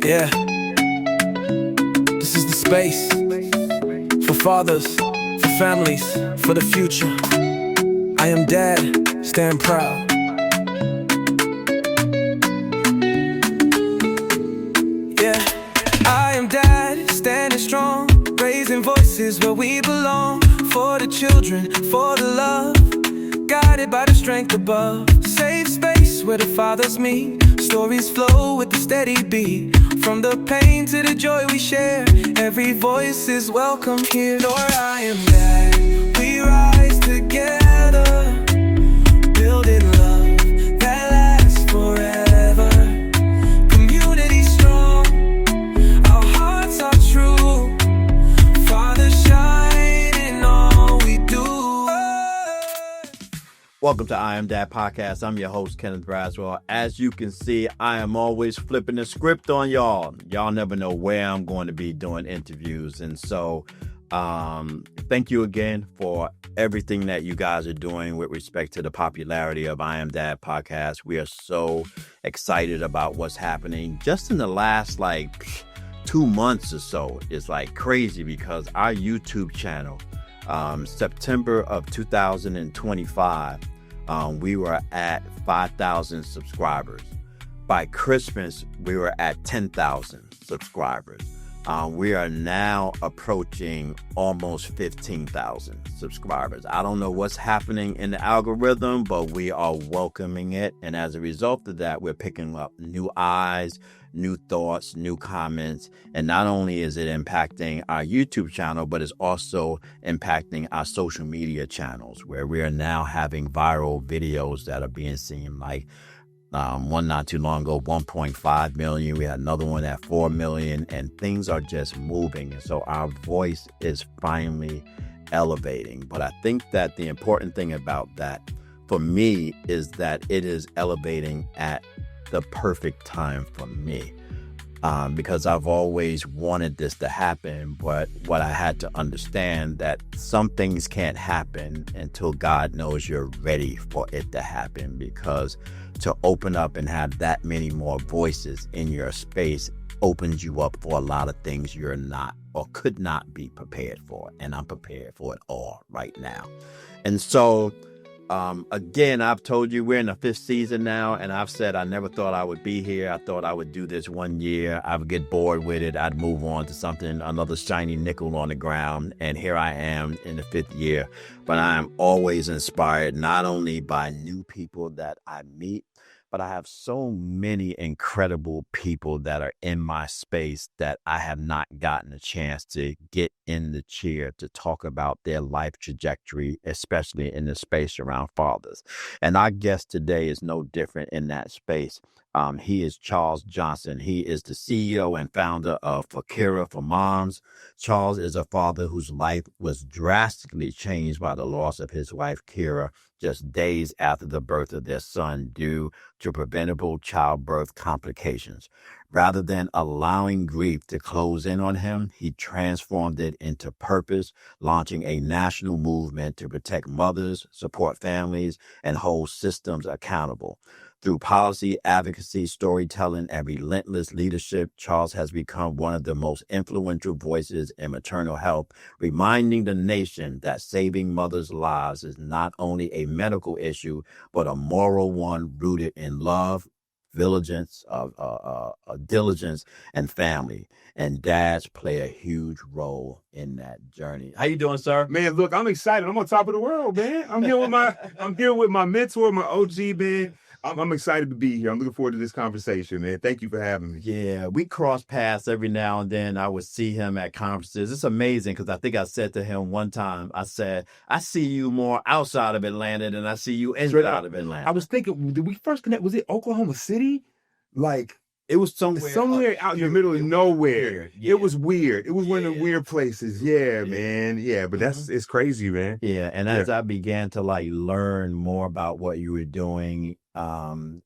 Yeah, this is the space for fathers, for families, for the future. I am dad, stand proud. Yeah, I am dad, standing strong, raising voices where we belong. For the children, for the love, guided by the strength above. Safe space where the fathers meet, stories flow with the steady beat. From the pain to the joy we share, every voice is welcome here. Lord, I am dad, we rise together, building love that lasts forever. Community strong, our hearts are true. Father, shine in all we do. Welcome to I Am Dad Podcast. I'm your host, Kenneth Braswell. As you can see, I am always flipping the script on y'all. Y'all never know where I'm going to be doing interviews. And so thank you again for everything that you guys are doing with respect to the popularity of I Am Dad Podcast. We are so excited about what's happening just in the last 2 months or so. It's crazy because our YouTube channel, September of 2025, we were at 5,000 subscribers. By Christmas, we were at 10,000 subscribers. We are now approaching almost 15,000 subscribers. I don't know what's happening in the algorithm, but we are welcoming it. And as a result of that, we're picking up new eyes, new thoughts, new comments. And not only is it impacting our YouTube channel, but it's also impacting our social media channels, where we are now having viral videos that are being seen, one not too long ago, 1.5 million. We had another one at 4 million, and things are just moving. And so our voice is finally elevating. But I think that the important thing about that for me is that it is elevating at the perfect time for me. Because I've always wanted this to happen, but what I had to understand that some things can't happen until God knows you're ready for it to happen, because to open up and have that many more voices in your space opens you up for a lot of things you're not or could not be prepared for. And I'm prepared for it all right now. And so again, I've told you we're in the 5th season now, and I've said I never thought I would be here. I thought I would do this 1 year. I would get bored with it. I'd move on to something, another shiny nickel on the ground. And here I am in the 5th year. But I am always inspired, not only by new people that I meet, but I have so many incredible people that are in my space that I have not gotten a chance to get in the chair to talk about their life trajectory, especially in the space around fathers. And our guest today is no different in that space. He is Charles Johnson. He is the CEO and founder of Kira for Moms. Charles is a father whose life was drastically changed by the loss of his wife, Kira, just days after the birth of their son due to preventable childbirth complications. Rather than allowing grief to close in on him, he transformed it into purpose, launching a national movement to protect mothers, support families, and hold systems accountable. Through policy, advocacy, storytelling, and relentless leadership, Charles has become one of the most influential voices in maternal health, reminding the nation that saving mothers' lives is not only a medical issue, but a moral one rooted in love, diligence, and family. And dads play a huge role in that journey. How you doing, sir? Man, look, I'm excited. I'm on top of the world, man. I'm here with my mentor, my OG, man. I'm excited to be here. I'm looking forward to this conversation, man. Thank you for having me. Yeah, we cross paths every now and then. I would see him at conferences. It's amazing because I think I said to him one time, I said, I see you more outside of Atlanta than I see you inside of Atlanta. I was thinking, did we first connect? Was it Oklahoma City? It was somewhere out in the middle of nowhere. Yeah. It was weird. It was one of the weird places. Yeah, man. Yeah, but it's crazy, man. Yeah, and as I began to learn more about what you were doing,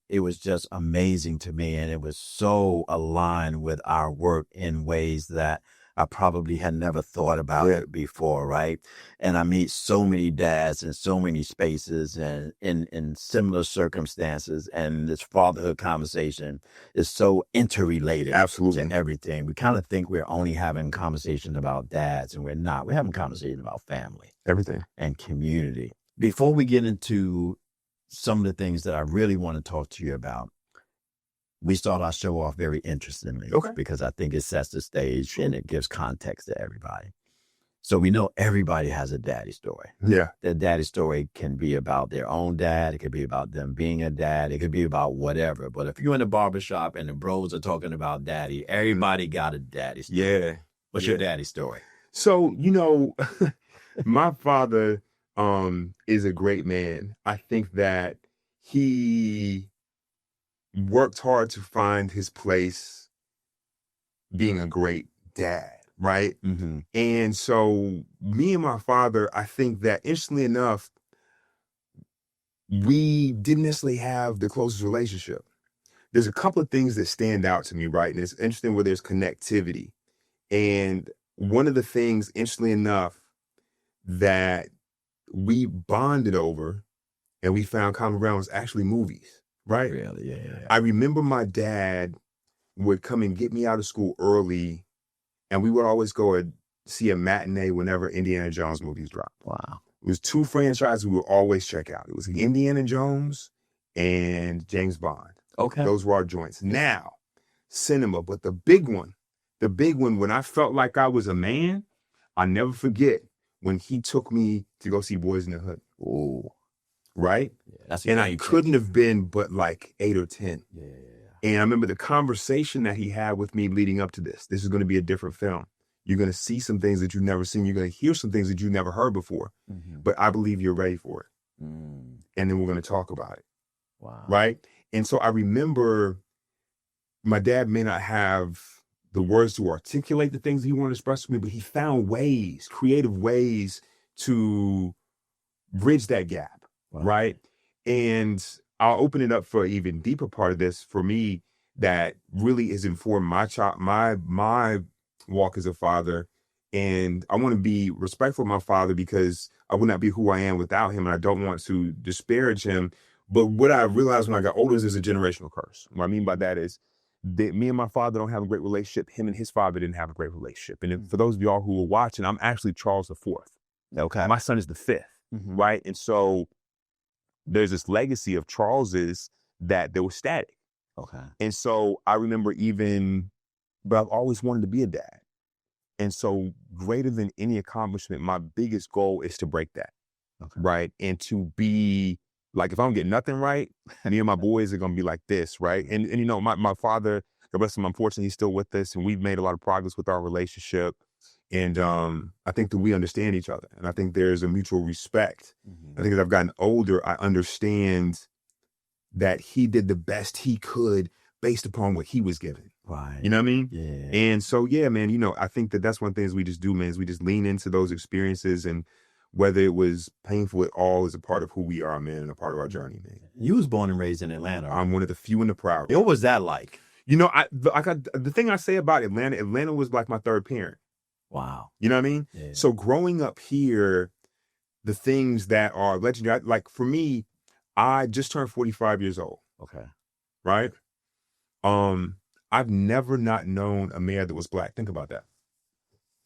it was just amazing to me, and it was so aligned with our work in ways that I probably had never thought about it before, right? And I meet so many dads in so many spaces and in similar circumstances, and this fatherhood conversation is so interrelated Absolutely. to everything. We kind of think we're only having conversations about dads, and we're not. We're having conversations about family, Everything. and community. Before we get into some of the things that I really want to talk to you about, we start our show off very interestingly, because I think it sets the stage and it gives context to everybody. So we know everybody has a daddy story. Yeah. Their daddy story can be about their own dad. It could be about them being a dad. It could be about whatever. But if you're in the barbershop and the bros are talking about daddy, everybody got a daddy story. Yeah. What's your daddy story? So, my father is a great man. I think that he worked hard to find his place being a great dad, right? Mm-hmm. And so me and my father, I think that interestingly enough, we didn't necessarily have the closest relationship. There's a couple of things that stand out to me, right? And it's interesting where there's connectivity. And one of the things, interestingly enough, that we bonded over and we found common ground was actually movies, right? Really? Yeah. I remember my dad would come and get me out of school early, and we would always go and see a matinee whenever Indiana Jones movies dropped. Wow. It was two franchises we would always check out. It was Indiana Jones and James Bond. Okay. Those were our joints. Now, cinema, but the big one, when I felt like I was a man, I never forget when he took me to go see Boys in the Hood. Oh. Right? Yeah, and I couldn't have been but like 8 or 10. Yeah. And I remember the conversation that he had with me leading up to this. This is going to be a different film. You're going to see some things that you've never seen. You're going to hear some things that you've never heard before. Mm-hmm. But I believe you're ready for it. Mm. And then we're going to talk about it. Wow. Right? And so I remember my dad may not have the words to articulate the things he wanted to express to me, but he found ways, creative ways to bridge that gap. Wow. Right? And I'll open it up for an even deeper part of this for me that really has informed my walk as a father. And I want to be respectful of my father because I would not be who I am without him. And I don't want to disparage him. But what I realized when I got older is there's a generational curse. What I mean by that is that me and my father don't have a great relationship. Him and his father didn't have a great relationship. And for those of y'all who are watching, I'm actually Charles IV. Okay. My son is the 5th. Mm-hmm. Right? And so there's this legacy of Charles's that they were static. Okay. And so I remember but I've always wanted to be a dad. And so greater than any accomplishment, my biggest goal is to break that. Okay. Right? And to be like, if I don't get nothing right, me and my boys are going to be like this. Right? And my father, God bless him, unfortunately, he's still with us and we've made a lot of progress with our relationship. And I think that we understand each other. And I think there's a mutual respect. Mm-hmm. I think as I've gotten older, I understand that he did the best he could based upon what he was given. Right. You know what I mean? Yeah. And so, yeah, man, I think that that's one of the things we just do, man, is we just lean into those experiences. And whether it was painful at all is a part of who we are, man, and a part of our journey, man. You was born and raised in Atlanta. I'm one of the few and the proud. What was that like? The thing I say about Atlanta was like my third parent. Wow. You know what I mean? Yeah. So growing up here, the things that are legendary, like for me, I just turned 45 years old. Okay. Right? I've never not known a mayor that was Black. Think about that.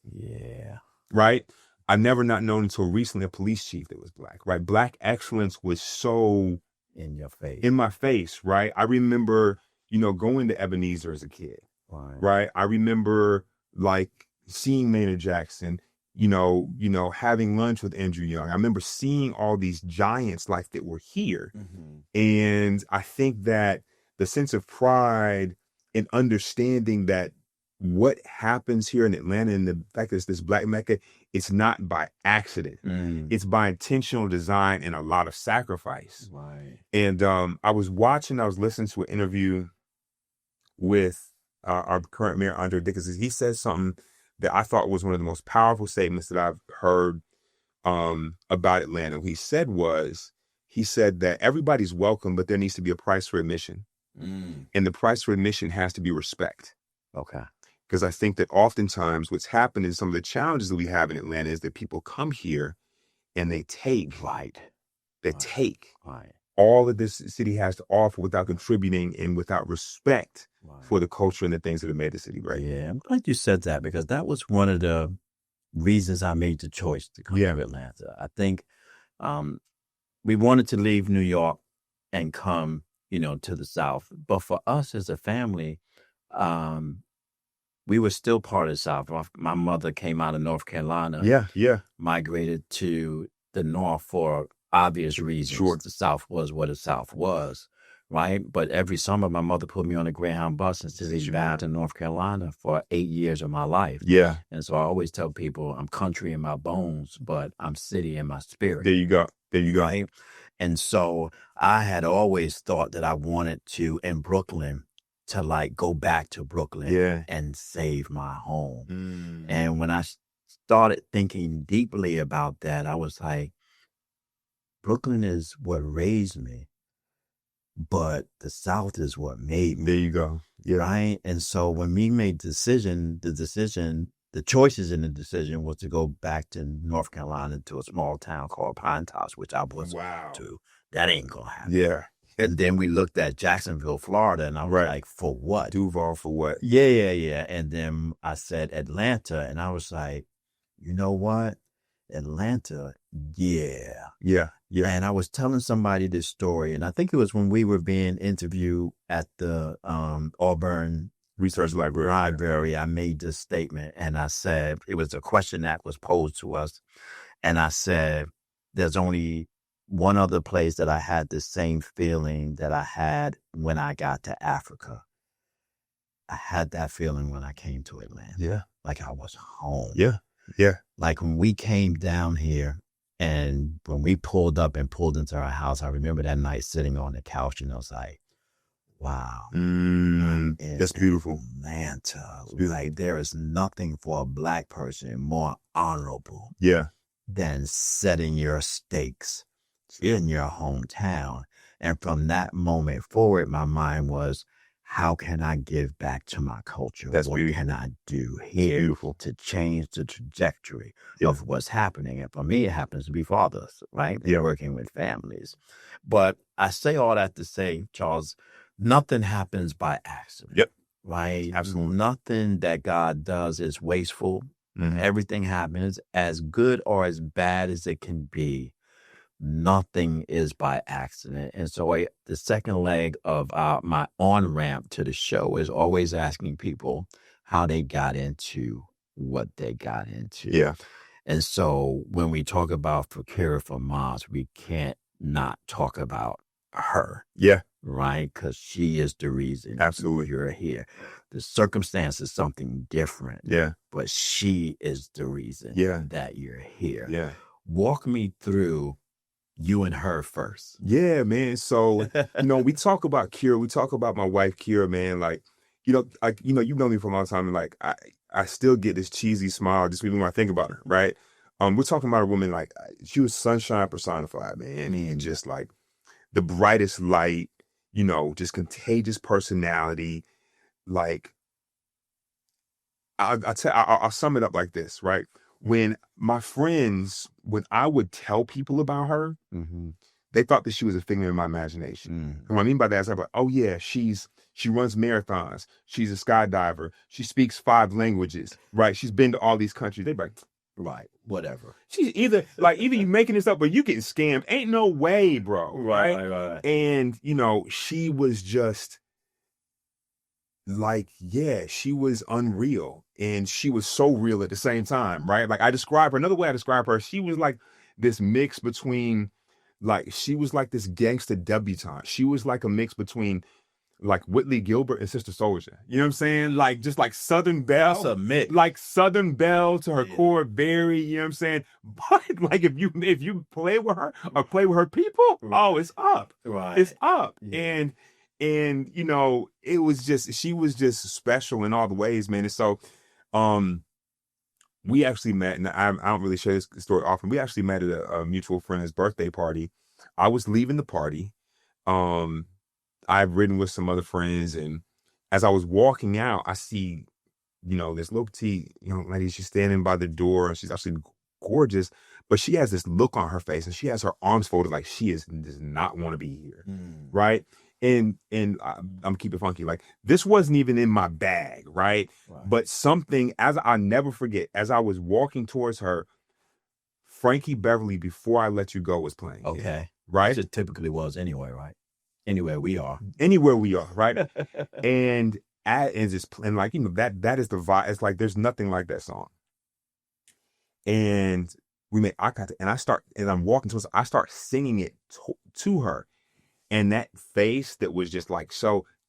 Yeah. Right? I've never not known until recently a police chief that was Black. Right? Black excellence was so in your face. In my face, right? I remember, going to Ebenezer as a kid. Right? I remember like seeing Maynard Jackson, having lunch with Andrew Young. I remember seeing all these giants like that were here. Mm-hmm. And I think that the sense of pride in understanding that what happens here in Atlanta and the fact that it's this Black Mecca, it's not by accident. Mm. It's by intentional design and a lot of sacrifice. Right. And I was listening to an interview with our current mayor, Andre Dickinson. He said something that I thought was one of the most powerful statements that I've heard about Atlanta. What he said that everybody's welcome, but there needs to be a price for admission. Mm. And the price for admission has to be respect. Okay. Because I think that oftentimes what's happened is some of the challenges that we have in Atlanta is that people come here and they take all that this city has to offer without contributing and without respect for the culture and the things that have made the city great. Yeah, I'm glad you said that, because that was one of the reasons I made the choice to come to Atlanta. I think we wanted to leave New York and come, to the South. But for us as a family, we were still part of the South. My mother came out of North Carolina. Yeah. Migrated to the North for obvious reasons. Sure. The South was what the South was, right? But every summer, my mother put me on a Greyhound bus and sent me back to North Carolina for 8 years of my life. Yeah. And so I always tell people I'm country in my bones, but I'm city in my spirit. There you go. Right? And so I had always thought that I wanted to, in Brooklyn, to go back to Brooklyn and save my home. And when I started thinking deeply about that, I was like, Brooklyn is what raised me, but the South is what made me. There you go. Yeah. Right? And so when we made the choices in the decision was to go back to North Carolina to a small town called Pine Tops, which I wasn't to. That ain't going to happen. Yeah. And then we looked at Jacksonville, Florida, and I was like, for what? Duval for what? Yeah. And then I said Atlanta, and I was like, you know what? Atlanta, yeah. And I was telling somebody this story, and I think it was when we were being interviewed at the Auburn Research Library. I made this statement, and I said, it was a question that was posed to us, and I said, there's only one other place that I had the same feeling that I had when I got to Africa. I had that feeling when I came to Atlanta. Yeah. Like I was home. Yeah. Like when we came down here and when we pulled up and pulled into our house, I remember that night sitting on the couch and I was like, wow. That's beautiful. Atlanta. Like there is nothing for a Black person more honorable than setting your stakes in your hometown. And from that moment forward, my mind was, how can I give back to my culture? What can I do here to change the trajectory of what's happening? And for me, it happens to be fathers, right? They're working with families. But I say all that to say, Charles, nothing happens by accident. Right? Absolutely. Nothing that God does is wasteful. Everything happens as good or as bad as it can be. Nothing is by accident. And so the second leg of my on-ramp to the show is always asking people how they got into what they got into. Yeah. And so when we talk about Fakira for moms, we can't not talk about her. Yeah. Right? Because she is the reason you're here. The circumstance is something different. Yeah. But she is the reason that you're here. Yeah. Walk me through you and her first. Yeah, man. So, we talk about Kira. We talk about my wife, Kira, man. Like, you've known me for a long time. And like, I still get this cheesy smile just even when I think about her, right? We're talking about a woman, like, she was sunshine personified, man. And just like the brightest light, just contagious personality. Like, I'll sum it up like this, right? When I would tell people about her, they thought that she was a figment of my imagination. And what I mean by that is I'm like, oh yeah, she runs marathons. She's a skydiver. She speaks 5 languages, right? She's been to all these countries. They'd be like, right, whatever. She's either you making this up or you getting scammed. Ain't no way, bro. Right. And, she was just like, she was unreal. And she was so real at the same time, right? Like another way I describe her, she was like this mix between, like, she was like this gangster debutante. She was like a mix between like Whitley Gilbert and Sister Souljah. You know what I'm saying? Like, just like Southern Belle. That's a mix. Like Southern Belle to her core, very, you know what I'm saying? But like if you play with her or play with her people, oh, it's up. Right. It's up. Yeah. And it was just, she was just special in all the ways, man. And so we actually met, and I don't really share this story often. We actually met at a mutual friend's birthday party. I was leaving the party. I've ridden with some other friends, and as I was walking out, I see this little petite, lady, she's standing by the door and she's actually gorgeous, but she has this look on her face and she has her arms folded like does not want to be here. Right. And I'm keeping it funky. Like, this wasn't even in my bag. Right. But something, as I never forget, as I was walking towards her, Frankie Beverly, Before I Let You Go was playing. Okay. Right. It typically was anyway. Right. Anywhere we are. Right. and that is the vibe. It's like, there's nothing like that song. And we made eye contact, and I'm walking towards her, I start singing it to her. And that face that was just like,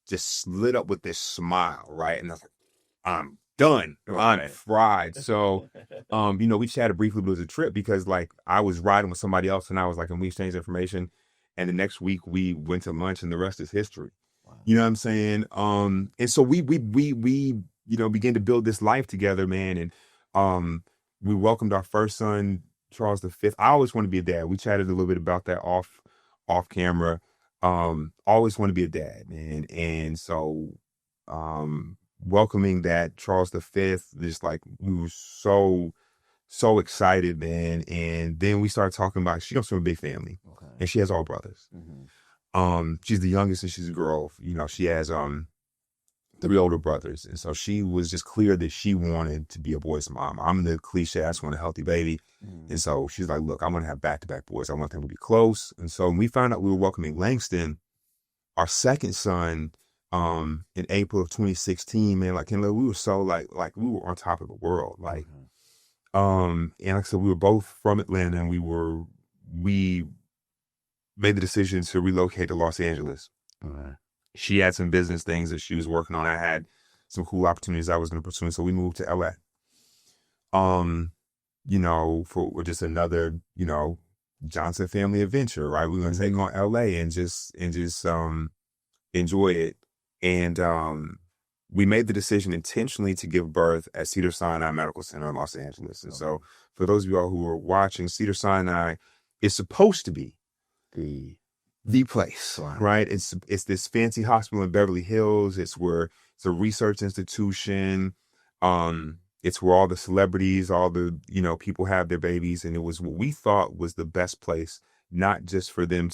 just lit up with this smile, right? And I was like, I'm done. I'm fried. So, we chatted briefly, but it was a trip because, like, I was riding with somebody else and I was like, and we exchanged information. And the next week we went to lunch and the rest is history. Wow. You know what I'm saying? And so we began to build this life together, man. And we welcomed our first son, Charles V. I always want to be a dad. We chatted a little bit about that off camera. Always want to be a dad, man. And so welcoming that Charles V, just like, we were so excited, man. And then we started talking about, she comes from a big family. Okay. And she has all brothers. Mm-hmm. She's the youngest and she's a girl. She has 3 older brothers. And so she was just clear that she wanted to be a boy's mom. I'm the cliche, I just want a healthy baby. And so she's like, look, I'm going to have back-to-back boys. I want them to be close. And so when we found out we were welcoming Langston, our second son, in April of 2016, man, like, we were so like we were on top of the world. Like, and like I said, we were both from Atlanta, and we made the decision to relocate to Los Angeles. Okay. She had some business things that she was working on. I had some cool opportunities I was going to pursue. So we moved to LA. For just another, Johnson family adventure, right? We're going to take on LA and just enjoy it. And we made the decision intentionally to give birth at Cedars-Sinai Medical Center in Los Angeles. And so for those of y'all who are watching, Cedars-Sinai is supposed to be the place, right? It's this fancy hospital in Beverly Hills. It's a research institution. It's where all the celebrities, all the, people have their babies. And it was what we thought was the best place, not just for them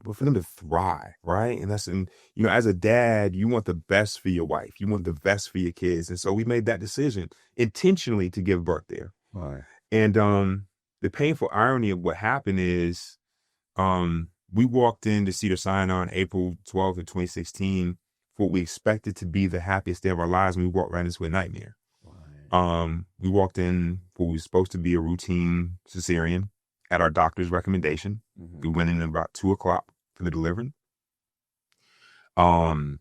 but for them to thrive, right? And as a dad, you want the best for your wife. You want the best for your kids. And so we made that decision intentionally to give birth there. Right. And the painful irony of what happened is we walked into Cedars-Sinai on April 12th of 2016 for what we expected to be the happiest day of our lives, and we walked right into a nightmare. Right. We walked in for what was supposed to be a routine cesarean at our doctor's recommendation. Mm-hmm. We went in at about 2:00 for the delivery. Everything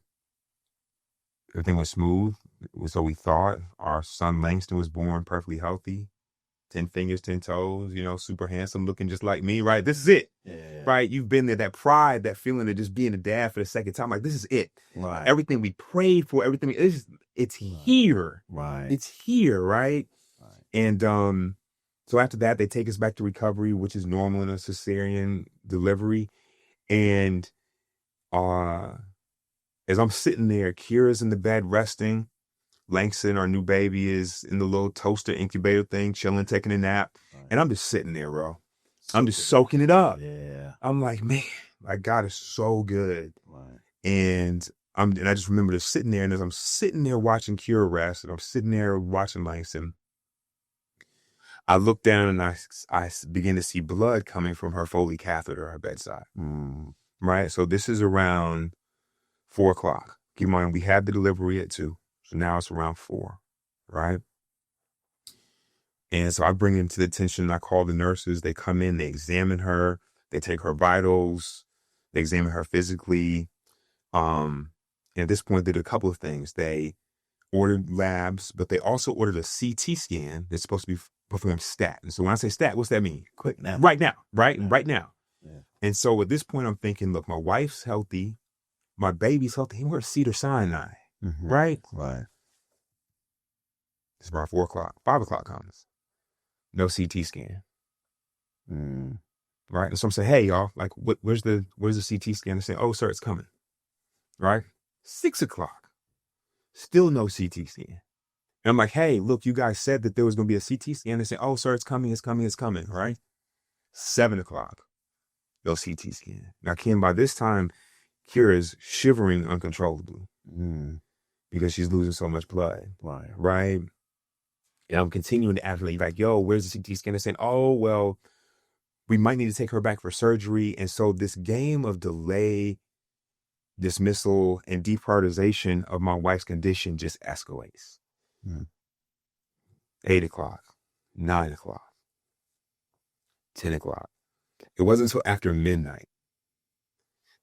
was smooth. So we thought. Our son Langston was born perfectly healthy. 10 fingers, 10 toes, super handsome, looking just like me, right? This is it, right? You've been there, that pride, that feeling of just being a dad for the second time. Like, this is it. Right. Everything we prayed for, everything, it's here. Right. It's here, right? And so after that, they take us back to recovery, which is normal in a cesarean delivery. And as I'm sitting there, Kira's in the bed resting. Langston, our new baby, is in the little toaster incubator thing, chilling, taking a nap. Right. And I'm just sitting there, bro. I'm just soaking it up. Yeah. I'm like, man, like, God is so good. Right. And I just remember just sitting there, and as I'm sitting there watching Kira rest, and I'm sitting there watching Langston, I look down and I begin to see blood coming from her Foley catheter at her bedside. Right? So this is around 4:00. Keep in mind, we had the delivery at 2. So now it's around 4, right? And so I bring it to the attention. I call the nurses. They come in, they examine her. They take her vitals. They examine her physically. And at this point, they did a couple of things. They ordered labs, but they also ordered a CT scan that's supposed to be performed stat. And so when I say stat, what's that mean? Quick now. Right now, right? Yeah. Right now. Yeah. And so at this point, I'm thinking, look, my wife's healthy. My baby's healthy. We're at Cedars-Sinai. Mm-hmm. Right? Right. It's about 4:00. 5:00 comes. No CT scan. Right? And so I'm saying, hey, y'all, like, where's the CT scan? They say, oh, sir, it's coming. Right? 6:00. Still no CT scan. And I'm like, hey, look, you guys said that there was going to be a CT scan. They say, oh, sir, it's coming, right? 7:00, they'll CT scan. Now, Ken, by this time, Kira's shivering uncontrollably because she's losing so much blood, right? And I'm continuing to ask, like, yo, where's the CT scan? They're saying, oh, well, we might need to take her back for surgery. And so this game of delay, dismissal, and deprioritization of my wife's condition just escalates. 8:00, 9:00, 10:00. It wasn't until after midnight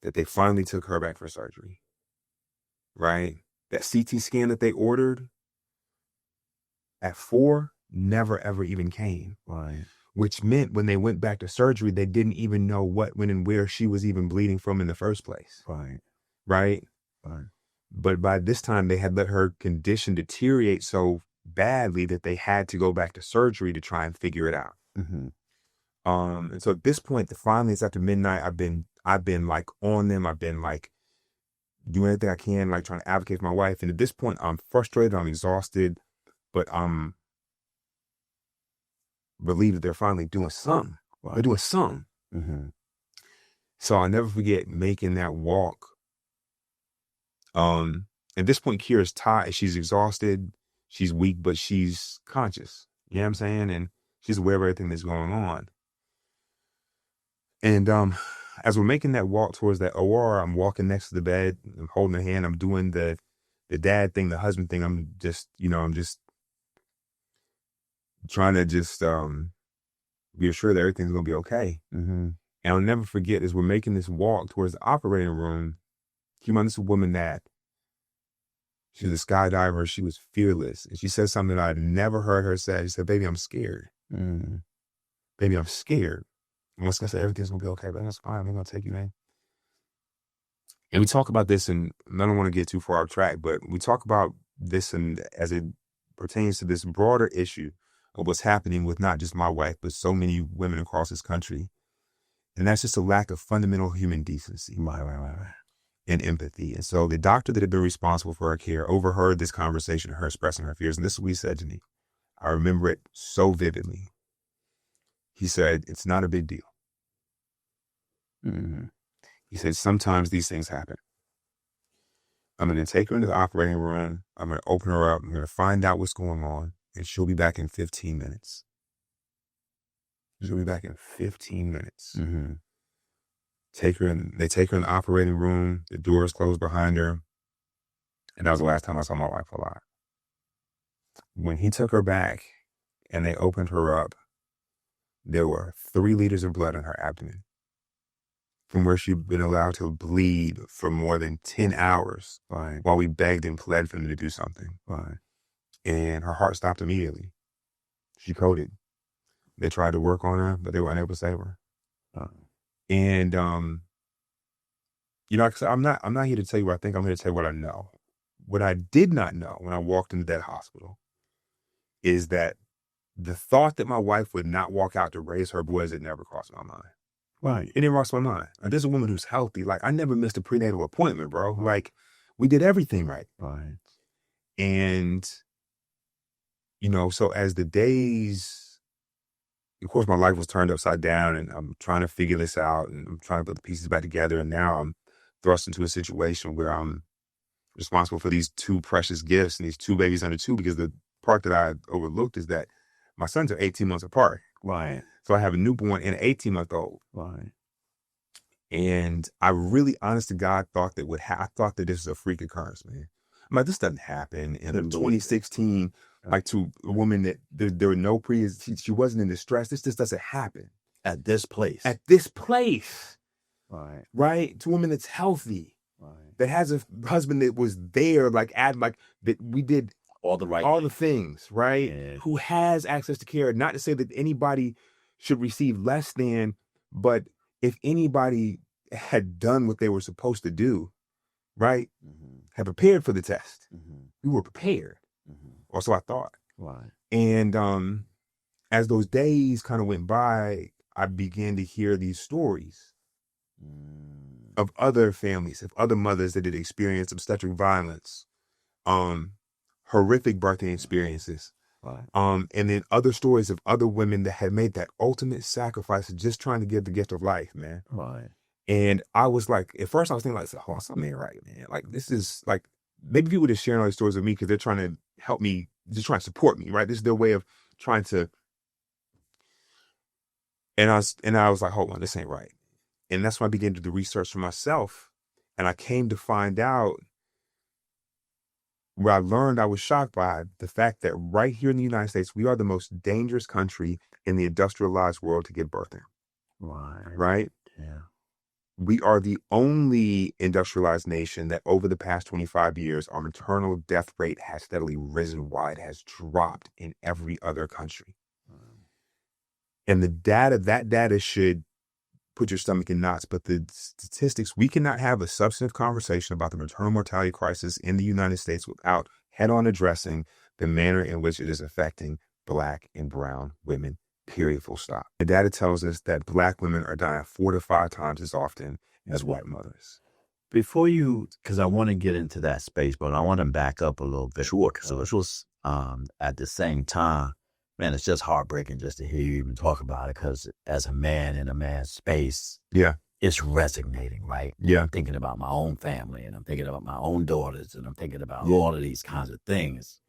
that they finally took her back for surgery, right? That CT scan that they ordered at 4 never, ever even came. Right. Which meant when they went back to surgery, they didn't even know what, when, and where she was even bleeding from in the first place. Right. Right? Right. But by this time, they had let her condition deteriorate so badly that they had to go back to surgery to try and figure it out. And so at this point, finally, it's after midnight. I've been like on them. I've been like doing everything I can, like trying to advocate for my wife. And at this point, I'm frustrated. I'm exhausted, but I'm relieved that they're finally doing something. Right. They're doing something. So I'll never forget making that walk. At this point, Kira's tired. She's exhausted. She's weak, but she's conscious. You know what I'm saying? And she's aware of everything that's going on. And as we're making that walk towards that OR, I'm walking next to the bed. I'm holding her hand. I'm doing the dad thing, the husband thing. I'm just trying to just be assured that everything's going to be okay. And I'll never forget, as we're making this walk towards the operating room, keep in mind, this is a woman that she was a skydiver. She was fearless. And she said something that I'd never heard her say. She said, baby, I'm scared. Baby, I'm scared. And once I said, everything's going to be okay, but that's fine. I'm going to take you, man. And we talk about this, and I don't want to get too far off track, but we talk about this and as it pertains to this broader issue of what's happening with not just my wife, but so many women across this country. And that's just a lack of fundamental human decency. Right. And empathy. And so the doctor that had been responsible for her care overheard this conversation, her expressing her fears. And this is what he said to me. I remember it so vividly. He said, it's not a big deal. He said, sometimes these things happen. I'm going to take her into the operating room. I'm going to open her up. I'm going to find out what's going on. And she'll be back in 15 minutes. She'll be back in 15 minutes. They take her in the operating room. The doors closed behind her. And that was the last time I saw my wife alive. When he took her back and they opened her up, there were 3 liters of blood in her abdomen from where she'd been allowed to bleed for more than 10 hours while we begged and pled for them to do something. And her heart stopped immediately. She coded. They tried to work on her, but they were unable to save her. And, like I said, I'm not here to tell you what I think. I'm here to tell you what I know. What I did not know when I walked into that hospital is that the thought that my wife would not walk out to raise her boys had never crossed my mind. It didn't cross my mind. Like, there's a woman who's healthy. Like, I never missed a prenatal appointment, bro. Like, we did everything right. And, so as the days, of course, my life was turned upside down, and I'm trying to figure this out, and I'm trying to put the pieces back together. And now I'm thrust into a situation where I'm responsible for these 2 precious gifts and these 2 babies under 2, because the part that I overlooked is that my sons are 18 months apart. So I have a newborn and an 18-month-old. And I really, honest to God, thought that I thought that this was a freak occurrence, man. I'm like, this doesn't happen. And in 2016, like, to a woman that there were no she wasn't in distress. This just doesn't happen. At this place. Right? To a woman that's healthy. That has a husband that was there, that we did all the things, right? Yeah. Who has access to care. Not to say that anybody should receive less than, but if anybody had done what they were supposed to do, right? Had prepared for the test. We were prepared. Or so I thought. And as those days kind of went by, I began to hear these stories of other families, of other mothers that had experienced obstetric violence, horrific birthing experiences. Right. And then other stories of other women that had made that ultimate sacrifice of just trying to get the gift of life, man. Right. And I was like, at first I was thinking like, oh, something ain't right, man. Like, this is like, maybe people just sharing all these stories with me because they're trying to help me, just trying to support me, right? This is their way of trying to. And I was like, hold on, this ain't right. And that's when I began to do the research for myself. And I came to find out, where I learned, I was shocked by the fact that right here in the United States, we are the most dangerous country in the industrialized world to give birth in. Right. Right? Yeah. We are the only industrialized nation that over the past 25 years, our maternal death rate has steadily risen while it has dropped in every other country. And that data should put your stomach in knots, but the statistics, we cannot have a substantive conversation about the maternal mortality crisis in the United States without head-on addressing the manner in which it is affecting Black and brown women, period, full stop. The data tells us that Black women are dying 4 to 5 times as often as white mothers. Before you, because I want to get into that space, but I want to back up a little bit. Sure. So it was at the same time, man, it's just heartbreaking just to hear you even talk about it, because as a man in a man's space, Yeah. it's resonating, right? Yeah. I'm thinking about my own family, and I'm thinking about my own daughters, and I'm thinking about all of these kinds of things.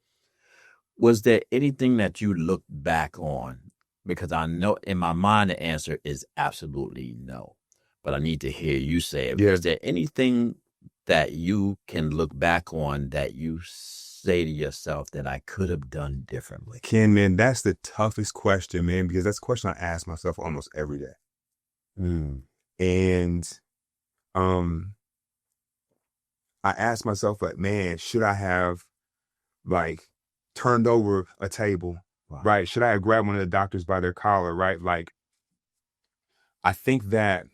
Was there anything that you look back on? Because I know in my mind the answer is absolutely no, but I need to hear you say it. Yeah. Is there anything that you can look back on that you say to yourself that I could have done differently? Ken, man, that's the toughest question, man, because that's a question I ask myself almost every day. And I ask myself, like, man, should I have like turned over a table? Wow. Right? Should I have grabbed one of the doctors by their collar? Right? Like, I think that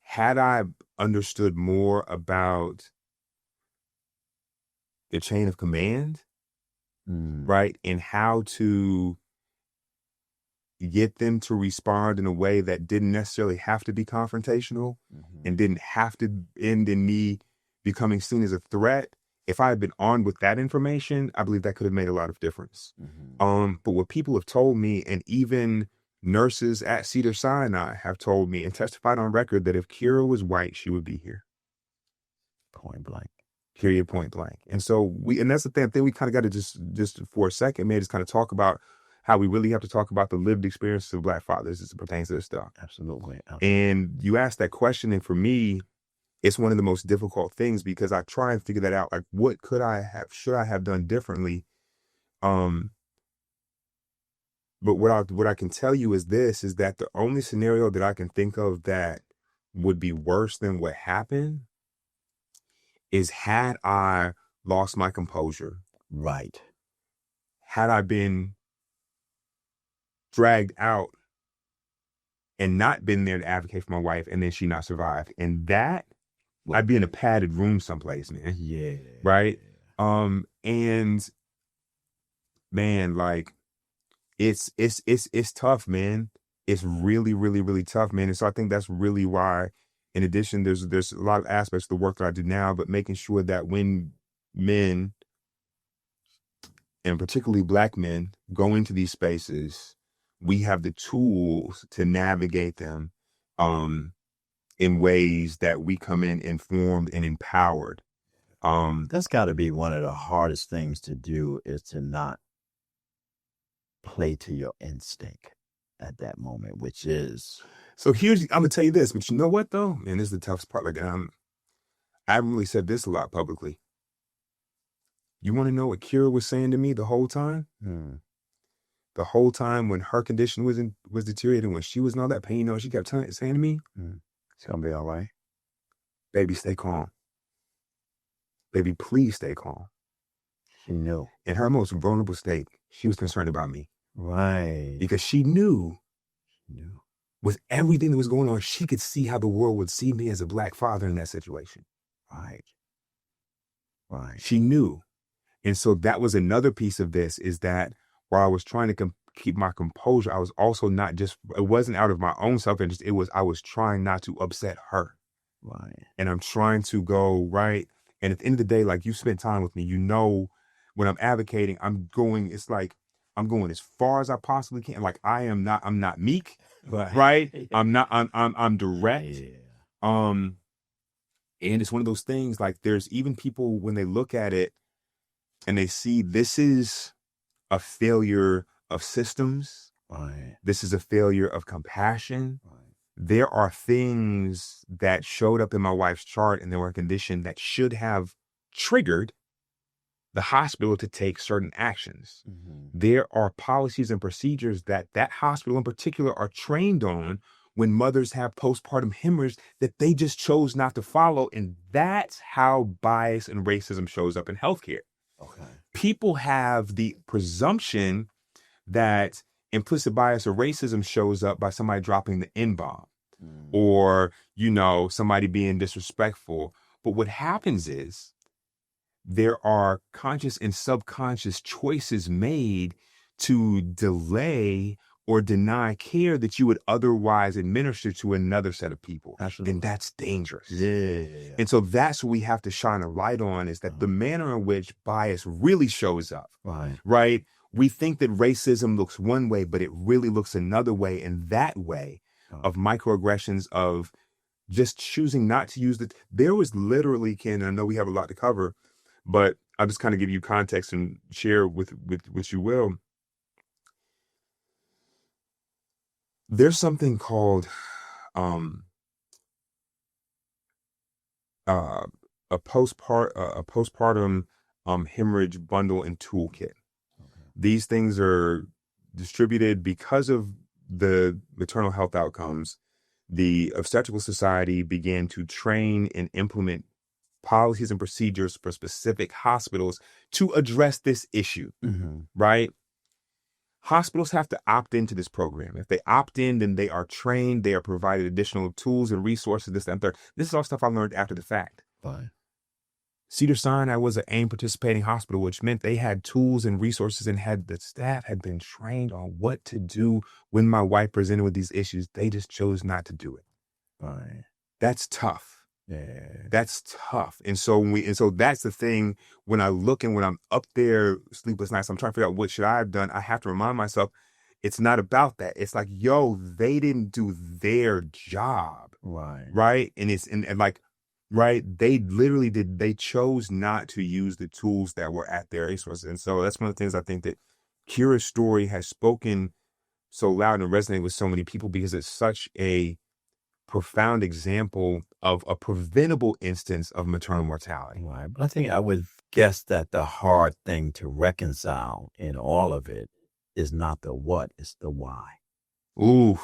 had I understood more about the chain of command, right, and how to get them to respond in a way that didn't necessarily have to be confrontational and didn't have to end in me becoming seen as a threat. If I had been armed with that information, I believe that could have made a lot of difference. But what people have told me, and even nurses at Cedars-Sinai have told me and testified on record, that if Kira was white, she would be here. Point blank. Period, point blank. And so and that's the thing. I think we kind of got to just for a second, man, just kind of talk about how we really have to talk about the lived experiences of Black fathers as it pertains to this stuff. Absolutely. And you asked that question, and for me, it's one of the most difficult things, because I try and figure that out. Like, what should I have done differently? But what I can tell you is that the only scenario that I can think of that would be worse than what happened is had I lost my composure. Right. Had I been dragged out and not been there to advocate for my wife, and then she not survived. And that, I'd be in a padded room someplace, man. Yeah. Right? And man, like, it's tough, man. It's really, really, really tough, man. And so I think that's really why, in addition, there's a lot of aspects of the work that I do now, but making sure that when men, and particularly Black men, go into these spaces, we have the tools to navigate them in ways that we come in informed and empowered. That's got to be one of the hardest things to do, is to not play to your instinct at that moment, which is. So I'm gonna tell you this, but you know what though? And this is the toughest part. Like, I haven't really said this a lot publicly. You want to know what Kira was saying to me the whole time? The whole time when her condition was deteriorating, when she was in all that pain, you know, she kept saying to me, "It's gonna be all right, baby. Stay calm. Baby, please stay calm." She knew. In her most vulnerable state, she was concerned about me. Right. Because she knew with everything that was going on, she could see how the world would see me as a Black father in that situation. Right. She knew. And so that was another piece of this, is that while I was trying to keep my composure, I was also it wasn't out of my own self-interest. I was trying not to upset her. Right. And I'm trying to go, right. And at the end of the day, like, you spent time with me, you know when I'm advocating, it's like I'm going as far as I possibly can. Like I'm not meek, right? I'm direct. Yeah. And it's one of those things, like there's even people when they look at it and they see this is a failure of systems. Right. This is a failure of compassion. Right. There are things that showed up in my wife's chart and there were conditions that should have triggered the hospital to take certain actions. Mm-hmm. There are policies and procedures that hospital in particular are trained on when mothers have postpartum hemorrhage that they just chose not to follow. And that's how bias and racism shows up in healthcare. Okay. People have the presumption that implicit bias or racism shows up by somebody dropping the N-bomb or, somebody being disrespectful. But what happens is there are conscious and subconscious choices made to delay or deny care that you would otherwise administer to another set of people. Absolutely. And that's dangerous. Yeah. And so that's what we have to shine a light on, is that the manner in which bias really shows up, right? We think that racism looks one way, but it really looks another way. And that way of microaggressions, of just choosing not to use there was literally, Ken, I know we have a lot to cover, but I'll just kind of give you context and share with what you will. There's something called a postpartum hemorrhage bundle and toolkit. Okay. These things are distributed because of the maternal health outcomes. The Obstetrical Society began to train and implement policies and procedures for specific hospitals to address this issue, right? Hospitals have to opt into this program. If they opt in, then they are trained, they are provided additional tools and resources, this, that, and third. This is all stuff I learned after the fact. Fine. Cedars-Sinai was an AIM participating hospital, which meant they had tools and resources and the staff had been trained on what to do when my wife presented with these issues. They just chose not to do it. Fine. That's tough. Yeah. That's tough. And so that's the thing, when I look and when I'm up there sleepless nights, I'm trying to figure out what should I have done. I have to remind myself, it's not about that. It's like, they didn't do their job. Right. Right. And like, right. They literally they chose not to use the tools that were at their resources. And so that's one of the things I think that Kira's story has spoken so loud and resonated with so many people, because it's such a profound example of a preventable instance of maternal mortality. Right. But I think I would guess that the hard thing to reconcile in all of it is not the what, it's the why. Ooh.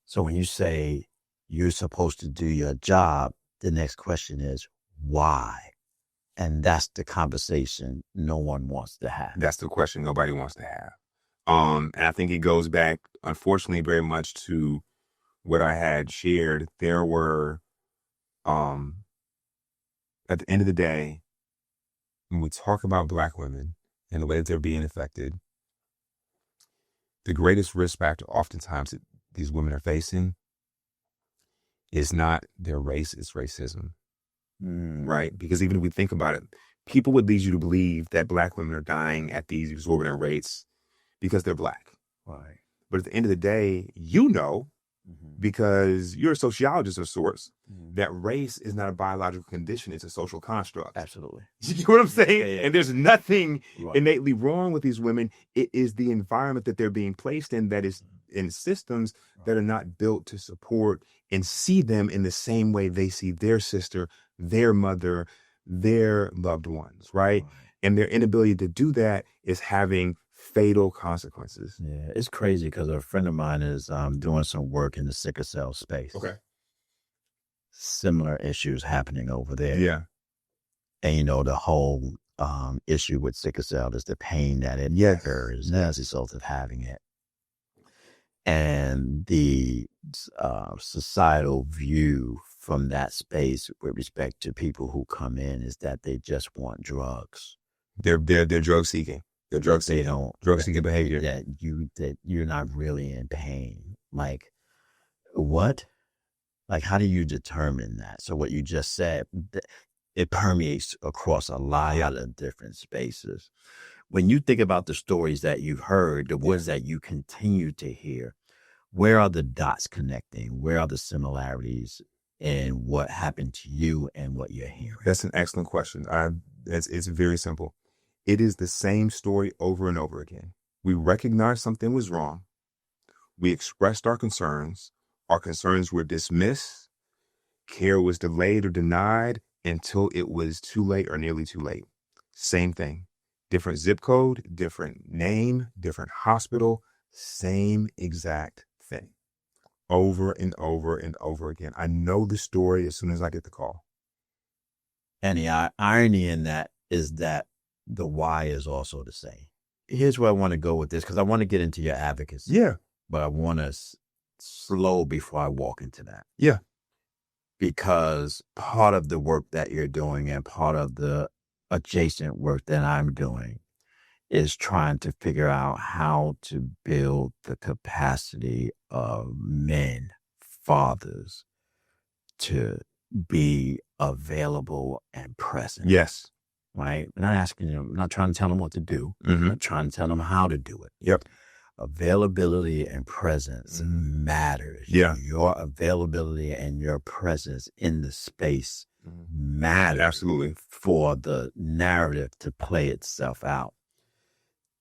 So when you say you're supposed to do your job, the next question is why? And that's the conversation no one wants to have. That's the question nobody wants to have. And I think it goes back, unfortunately, very much to what I had shared. There were, at the end of the day, when we talk about Black women and the way that they're being affected, the greatest risk factor oftentimes that these women are facing is not their race, it's racism, right? Because even if we think about it, people would lead you to believe that Black women are dying at these exorbitant rates because they're Black. Right. But at the end of the day, because you're a sociologist of sorts, that race is not a biological condition, it's a social construct. Absolutely. You get what I'm saying? Yeah. And there's nothing innately wrong with these women. It is the environment that they're being placed in that is in systems that are not built to support and see them in the same way they see their sister, their mother, their loved ones, right? And their inability to do that is having fatal consequences. Yeah, it's crazy because a friend of mine is doing some work in the sickle cell space. Okay. Similar issues happening over there. Yeah. And the whole issue with sickle cell is the pain that it occurs as a result of having it. And the societal view from that space with respect to people who come in is that they just want drugs. They're drug seeking. They're drug seeking. They don't drug seeking behavior. That you're not really in pain. Like what? Like how do you determine that? So what you just said, it permeates across a lot of different spaces. When you think about the stories that you've heard, the ones that you continue to hear, where are the dots connecting? Where are the similarities in what happened to you and what you're hearing? That's an excellent question. It's very simple. It is the same story over and over again. We recognized something was wrong. We expressed our concerns. Our concerns were dismissed. Care was delayed or denied until it was too late or nearly too late. Same thing. Different zip code, different name, different hospital, same exact thing. Over and over and over again. I know the story as soon as I get the call. And the irony in that is that the why is also the same. Here's where I want to go with this, because I want to get into your advocacy. Yeah. But I want to slow before I walk into that. Yeah. Because part of the work that you're doing and part of the adjacent work that I'm doing is trying to figure out how to build the capacity of men, fathers, to be available and present. Yes. Right? I'm not asking them, I'm not trying to tell them what to do. Mm-hmm. I'm not trying to tell them how to do it. Yep. Availability and presence matters. Yeah. Your availability and your presence in the space matters. Absolutely. For the narrative to play itself out.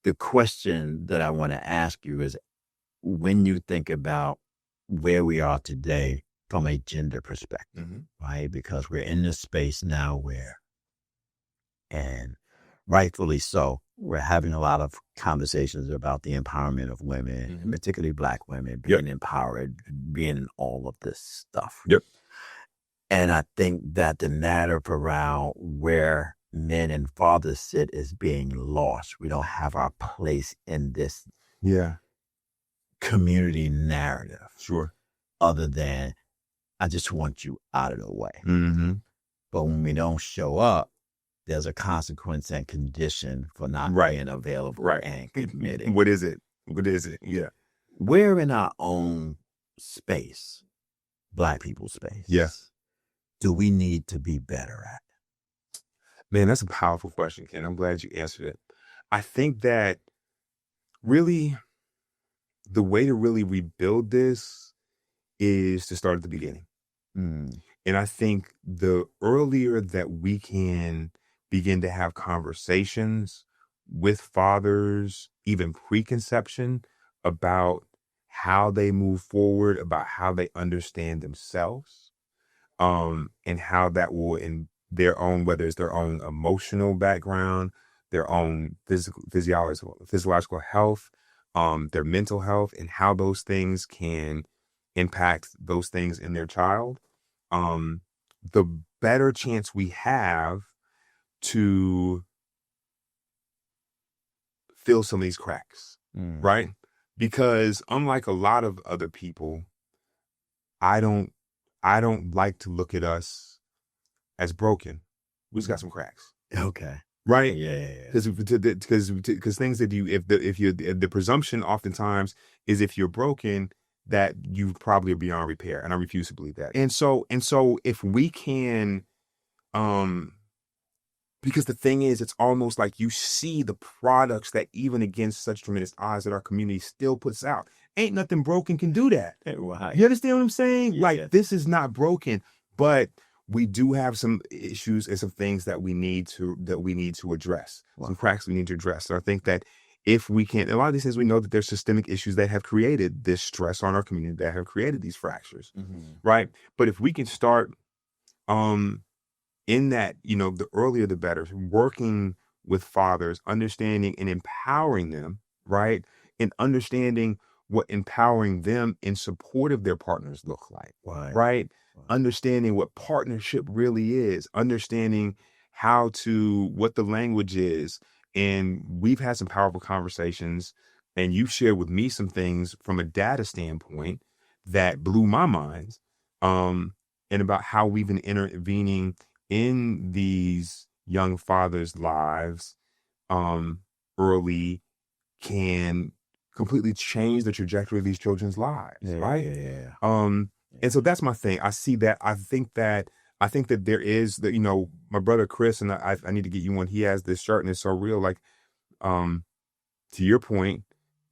The question that I want to ask you is, when you think about where we are today from a gender perspective, right? Because we're in this space now where, and rightfully so, we're having a lot of conversations about the empowerment of women, and particularly Black women being empowered, being in all of this stuff. Yep. And I think that the narrative around where men and fathers sit is being lost. We don't have our place in this community narrative. Sure. Other than, I just want you out of the way. Mm-hmm. But when we don't show up, there's a consequence and condition for not being available and committed. What is it? Yeah. We're in our own space, Black people's space. Yes. Do we need to be better at? Man, that's a powerful question, Ken. I'm glad you answered it. I think that really the way to really rebuild this is to start at the beginning. And I think the earlier that we can begin to have conversations with fathers, even preconception, about how they move forward, about how they understand themselves, and how that will, in their own, whether it's their own emotional background, their own physiological health, their mental health, and how those things can impact those things in their child, the better chance we have to fill some of these cracks, right? Because unlike a lot of other people, I don't like to look at us as broken. We just got some cracks. Okay. Right? Yeah. Because things that if the presumption oftentimes is if you're broken, that you probably are beyond repair, and I refuse to believe that. And so if we can, because the thing is, it's almost like you see the products that even against such tremendous odds that our community still puts out. Ain't nothing broken can do that. Right. You understand what I'm saying? Yeah. Like, this is not broken, but we do have some issues and some things that we need to address. Wow. Some cracks we need to address. So I think that if we can, a lot of these things, we know that there's systemic issues that have created this stress on our community, that have created these fractures, right? But if we can start in that, the earlier the better, working with fathers, understanding and empowering them, right? And understanding what empowering them in support of their partners look like, right? Understanding what partnership really is, understanding what the language is. And we've had some powerful conversations, and you've shared with me some things from a data standpoint that blew my mind, and about how we've been intervening in these young fathers' lives early can completely change the trajectory of these children's lives, right? Yeah. And so that's my thing. I see that. I think that I think that there is that, my brother Chris, and I need to get you one. He has this shirt and it's so real. Like, to your point,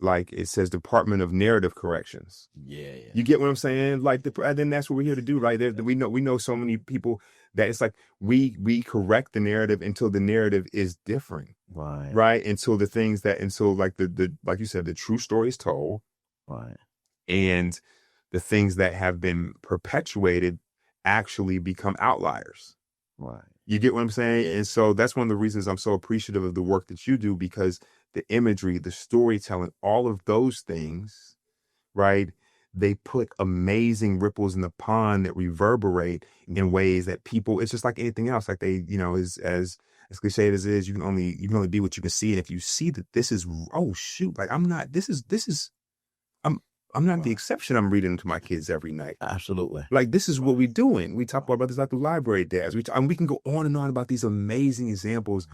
like it says Department of Narrative Corrections. Yeah. You get what I'm saying? Like, and then that's what we're here to do, right? We know so many people that it's like we correct the narrative until the narrative is different, right? Until the things until like the like you said, the true story is told, right, and the things that have been perpetuated actually become outliers. right. You get what I'm saying? And so that's one of the reasons I'm so appreciative of the work that you do, because the imagery, the storytelling, all of those things, right? They put amazing ripples in the pond that reverberate in ways that people, it's just like anything else. Like they, as cliche as it is, you can only be what you can see. And if you see that this is, oh shoot, like I'm not the exception. I'm reading to my kids every night. Absolutely. Like, this is what we're doing. We talk about brothers like the library dads. We can go on and on about these amazing examples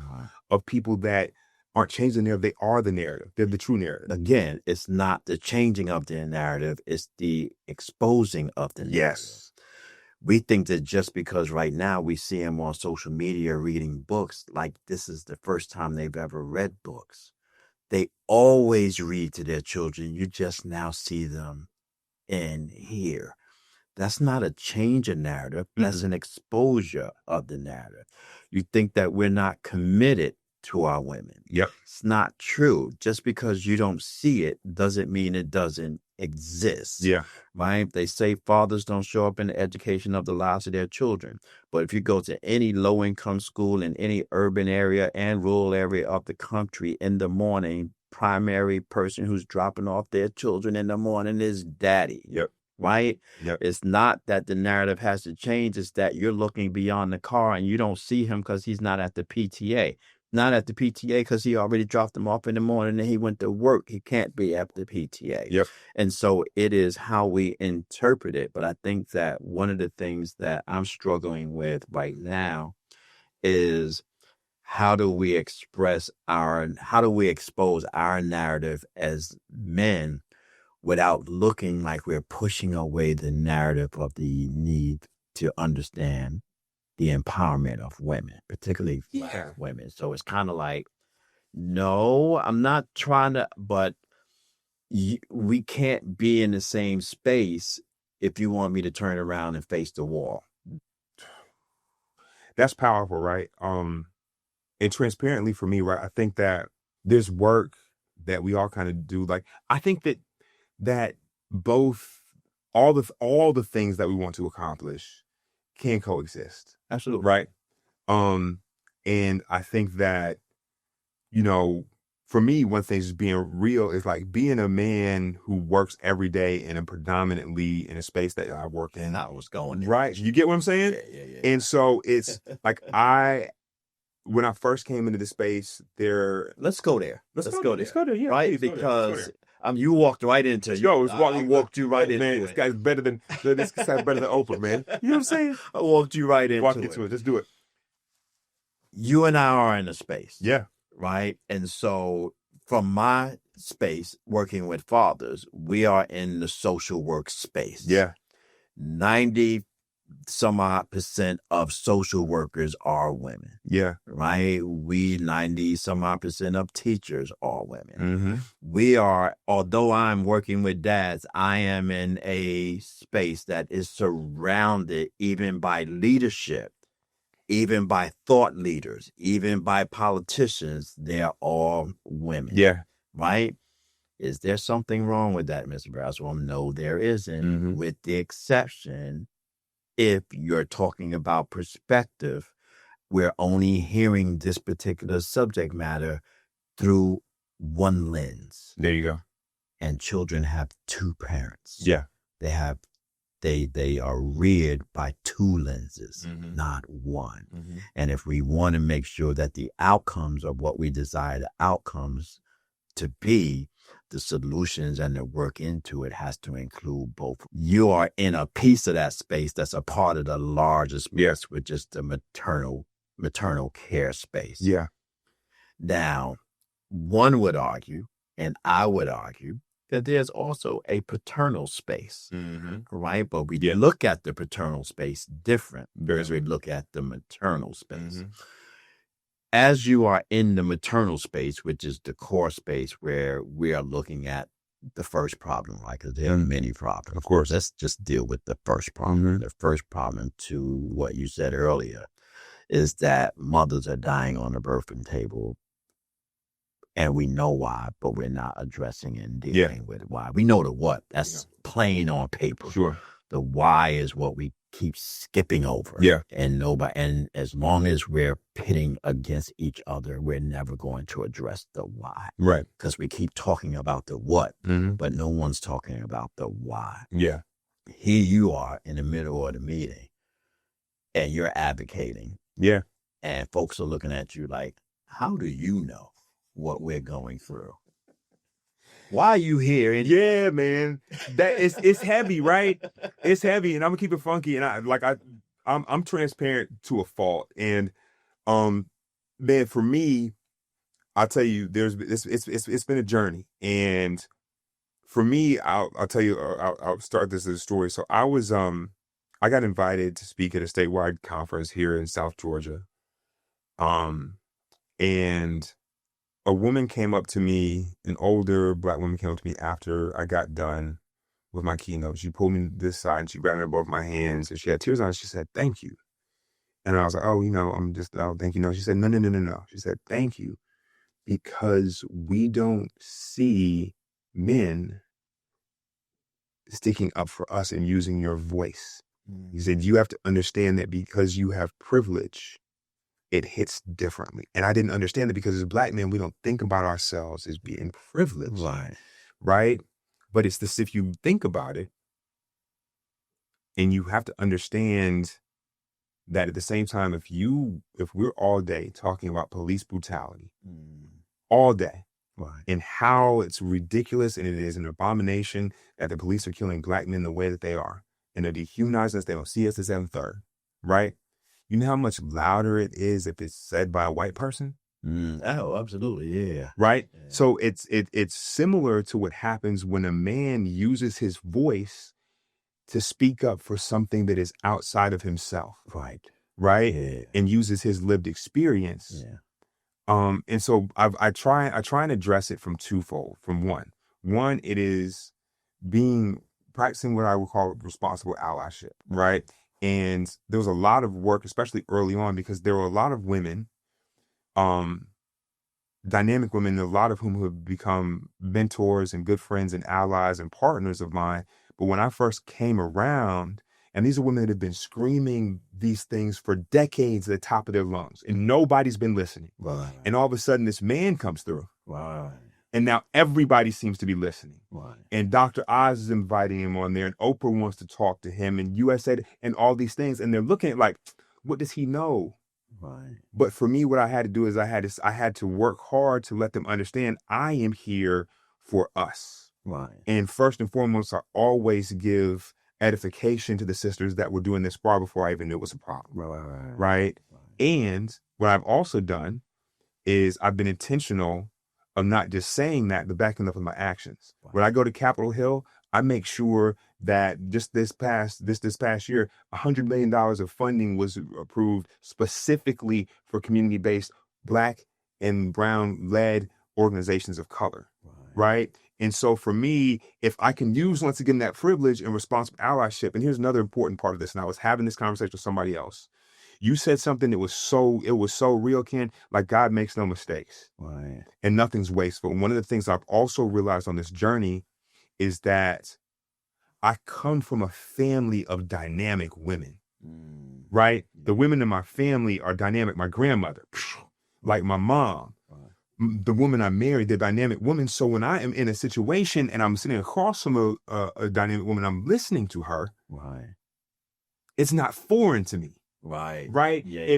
of people that aren't changing the narrative. They are the narrative. They're the true narrative. Again, it's not the changing of the narrative. It's the exposing of the narrative. Yes. We think that just because right now we see them on social media reading books, like this is the first time they've ever read books. They always read to their children. You just now see them in here. That's not a change in narrative. That's an exposure of the narrative. You think that we're not committed to our women. Yep. It's not true. Just because you don't see it doesn't mean it doesn't exist. Yeah. Right? They say fathers don't show up in the education of the lives of their children. But if you go to any low-income school in any urban area and rural area of the country in the morning, primary person who's dropping off their children in the morning is daddy. Yep. Right? Yep. It's not that the narrative has to change. It's that you're looking beyond the car and you don't see him because he's not at the PTA. Not at the PTA because he already dropped him off in the morning and he went to work. He can't be at the PTA. Yep. And so it is how we interpret it. But I think that one of the things that I'm struggling with right now is how do we expose our narrative as men without looking like we're pushing away the narrative of the need to understand the empowerment of women, particularly Black women. So it's kind of like, no, I'm not trying to, but we can't be in the same space if you want me to turn around and face the wall. That's powerful, right? And transparently for me, right, I think that there's work that we all kind of do. Like, I think that both all the things that we want to accomplish can coexist. Absolutely. Right. And I think that, for me, one thing is being real is like being a man who works every day in a space that I work in. I was going there. Right. You get what I'm saying? Yeah. And so it's like when I first came into the space let's go there. Let's go there. Yeah. Right. Because you walked right into it. I walked you right into it. This guy's better than Oprah, man. You know what I'm saying? I walked you right into it. Let's do it. You and I are in a space. Yeah. Right. And so from my space working with fathers, we are in the social work space. Yeah. 90% of social workers are women. Yeah. Right? 90% of teachers are women. Mm-hmm. We are, although I'm working with dads, I am in a space that is surrounded even by leadership, even by thought leaders, even by politicians. They're all women. Yeah. Right? Is there something wrong with that, Mr. Braswell? No, there isn't, Mm-hmm. with the exception if you're talking about perspective, we're only hearing this particular subject matter through one lens. There you go. And children have two parents. Yeah. They are reared by two lenses, not one. Mm-hmm. And if we want to make sure that the outcomes of what we desire the outcomes to be, the solutions and the work into it has to include both. You are in a piece of that space that's a part of the larger space, which is the maternal care space. Yeah. Now, one would argue, and I would argue, that there's also a paternal space, right? But we Yeah. look at the paternal space different Yeah. as we look at the maternal space. As you are in the maternal space, which is the core space where we are looking at the first problem, right? Because there are many problems. Of course. Let's just deal with the first problem. The first problem, to what you said earlier, is that mothers are dying on the birthing table. And we know why, but we're not addressing and dealing with why. We know the what. That's plain on paper. Sure. The why is what we keep skipping over. Yeah. And as long as we're pitting against each other, we're never going to address the why. Right. Because we keep talking about the what, but no one's talking about the why. Yeah. Here you are in the middle of the meeting and you're advocating. Yeah. And folks are looking at you like, how do you know what we're going through? Why are you here? Yeah, man. That it's heavy, right? It's heavy, and I'm gonna keep it funky. And I'm transparent to a fault. And man, for me, I'll tell you, it's been a journey. And for me, I'll tell you, I'll start this as a story. So I got invited to speak at a statewide conference here in South Georgia. And a woman came up to me, an older Black woman came up to me after I got done with my keynote. She pulled me to this side and she grabbed me by both my hands and she had tears on her. She said, "Thank you." And I was like, "Oh, I'm just, oh, thank you." No, she said, No. She said, "Thank you, because we don't see men sticking up for us and using your voice." He said, "You have to understand that because you have privilege, it hits differently." And I didn't understand it because as Black men, we don't think about ourselves as being privileged. Right? But it's this, if you think about it, and you have to understand that at the same time, if we're all day talking about police brutality, all day, and how it's ridiculous and it is an abomination that the police are killing Black men the way that they are, and they're dehumanizing us, they don't see us as them third, right? You know how much louder it is if it's said by a white person? Oh, absolutely, yeah. Right? Yeah. So it's similar to what happens when a man uses his voice to speak up for something that is outside of himself. Right? Yeah. And uses his lived experience. Yeah. And so I try and address it from twofold. From one, it is practicing what I would call responsible allyship, right? And there was a lot of work, especially early on, because there were a lot of women, dynamic women, a lot of whom have become mentors and good friends and allies and partners of mine. But when I first came around, and these are women that have been screaming these things for decades at the top of their lungs, and nobody's been listening. Right. And all of a sudden, this man comes through. Right. And now everybody seems to be listening. Right. And Dr. Oz is inviting him on there, and Oprah wants to talk to him, and USA, and all these things. And they're looking at like, what does he know? Right. But for me, what I had to do is I had to work hard to let them understand I am here for us. Right. And first and foremost, I always give edification to the sisters that were doing this far before I even knew it was a problem. Right. And what I've also done is I've been intentional of not just saying that, but backing up with my actions. When I go to Capitol Hill, I make sure that just this past year, $100 million of funding was approved specifically for community-based Black and brown-led organizations of color, right? And so for me, if I can use, once again, that privilege and responsible allyship, and here's another important part of this, and I was having this conversation with somebody else. You said something that was so real, Ken, like God makes no mistakes. Right. And nothing's wasteful. And one of the things I've also realized on this journey is that I come from a family of dynamic women, right? The women in my family are dynamic. My grandmother, like my mom, the woman I married, the dynamic woman. So when I am in a situation and I'm sitting across from a dynamic woman, I'm listening to her. Right. It's not foreign to me. Right. Yeah. Yeah.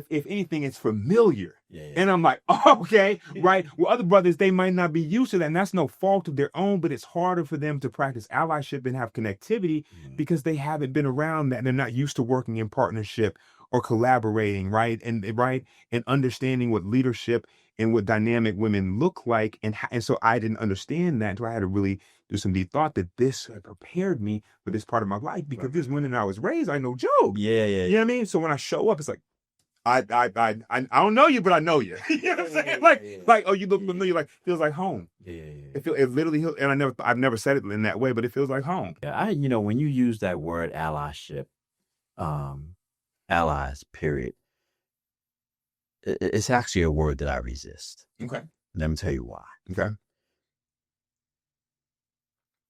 If anything, it's familiar. Yeah. And I'm like, oh, okay, right. Well, other brothers, they might not be used to that. And that's no fault of their own, but it's harder for them to practice allyship and have connectivity because they haven't been around that and they're not used to working in partnership or collaborating, right? And understanding what leadership and what dynamic women look like. And so I didn't understand that until I had to really do some deep thought that this prepared me for this part of my life, because this women I was raised, I know joke. Yeah. You know what I mean? So when I show up, it's like, I don't know you, but I know you. You know what I'm saying? Like, oh, you look familiar. Like, feels like home. Yeah. It literally, and I've never said it in that way, but it feels like home. Yeah, when you use that word allyship, allies, period, it's actually a word that I resist. Okay. Let me tell you why. Okay.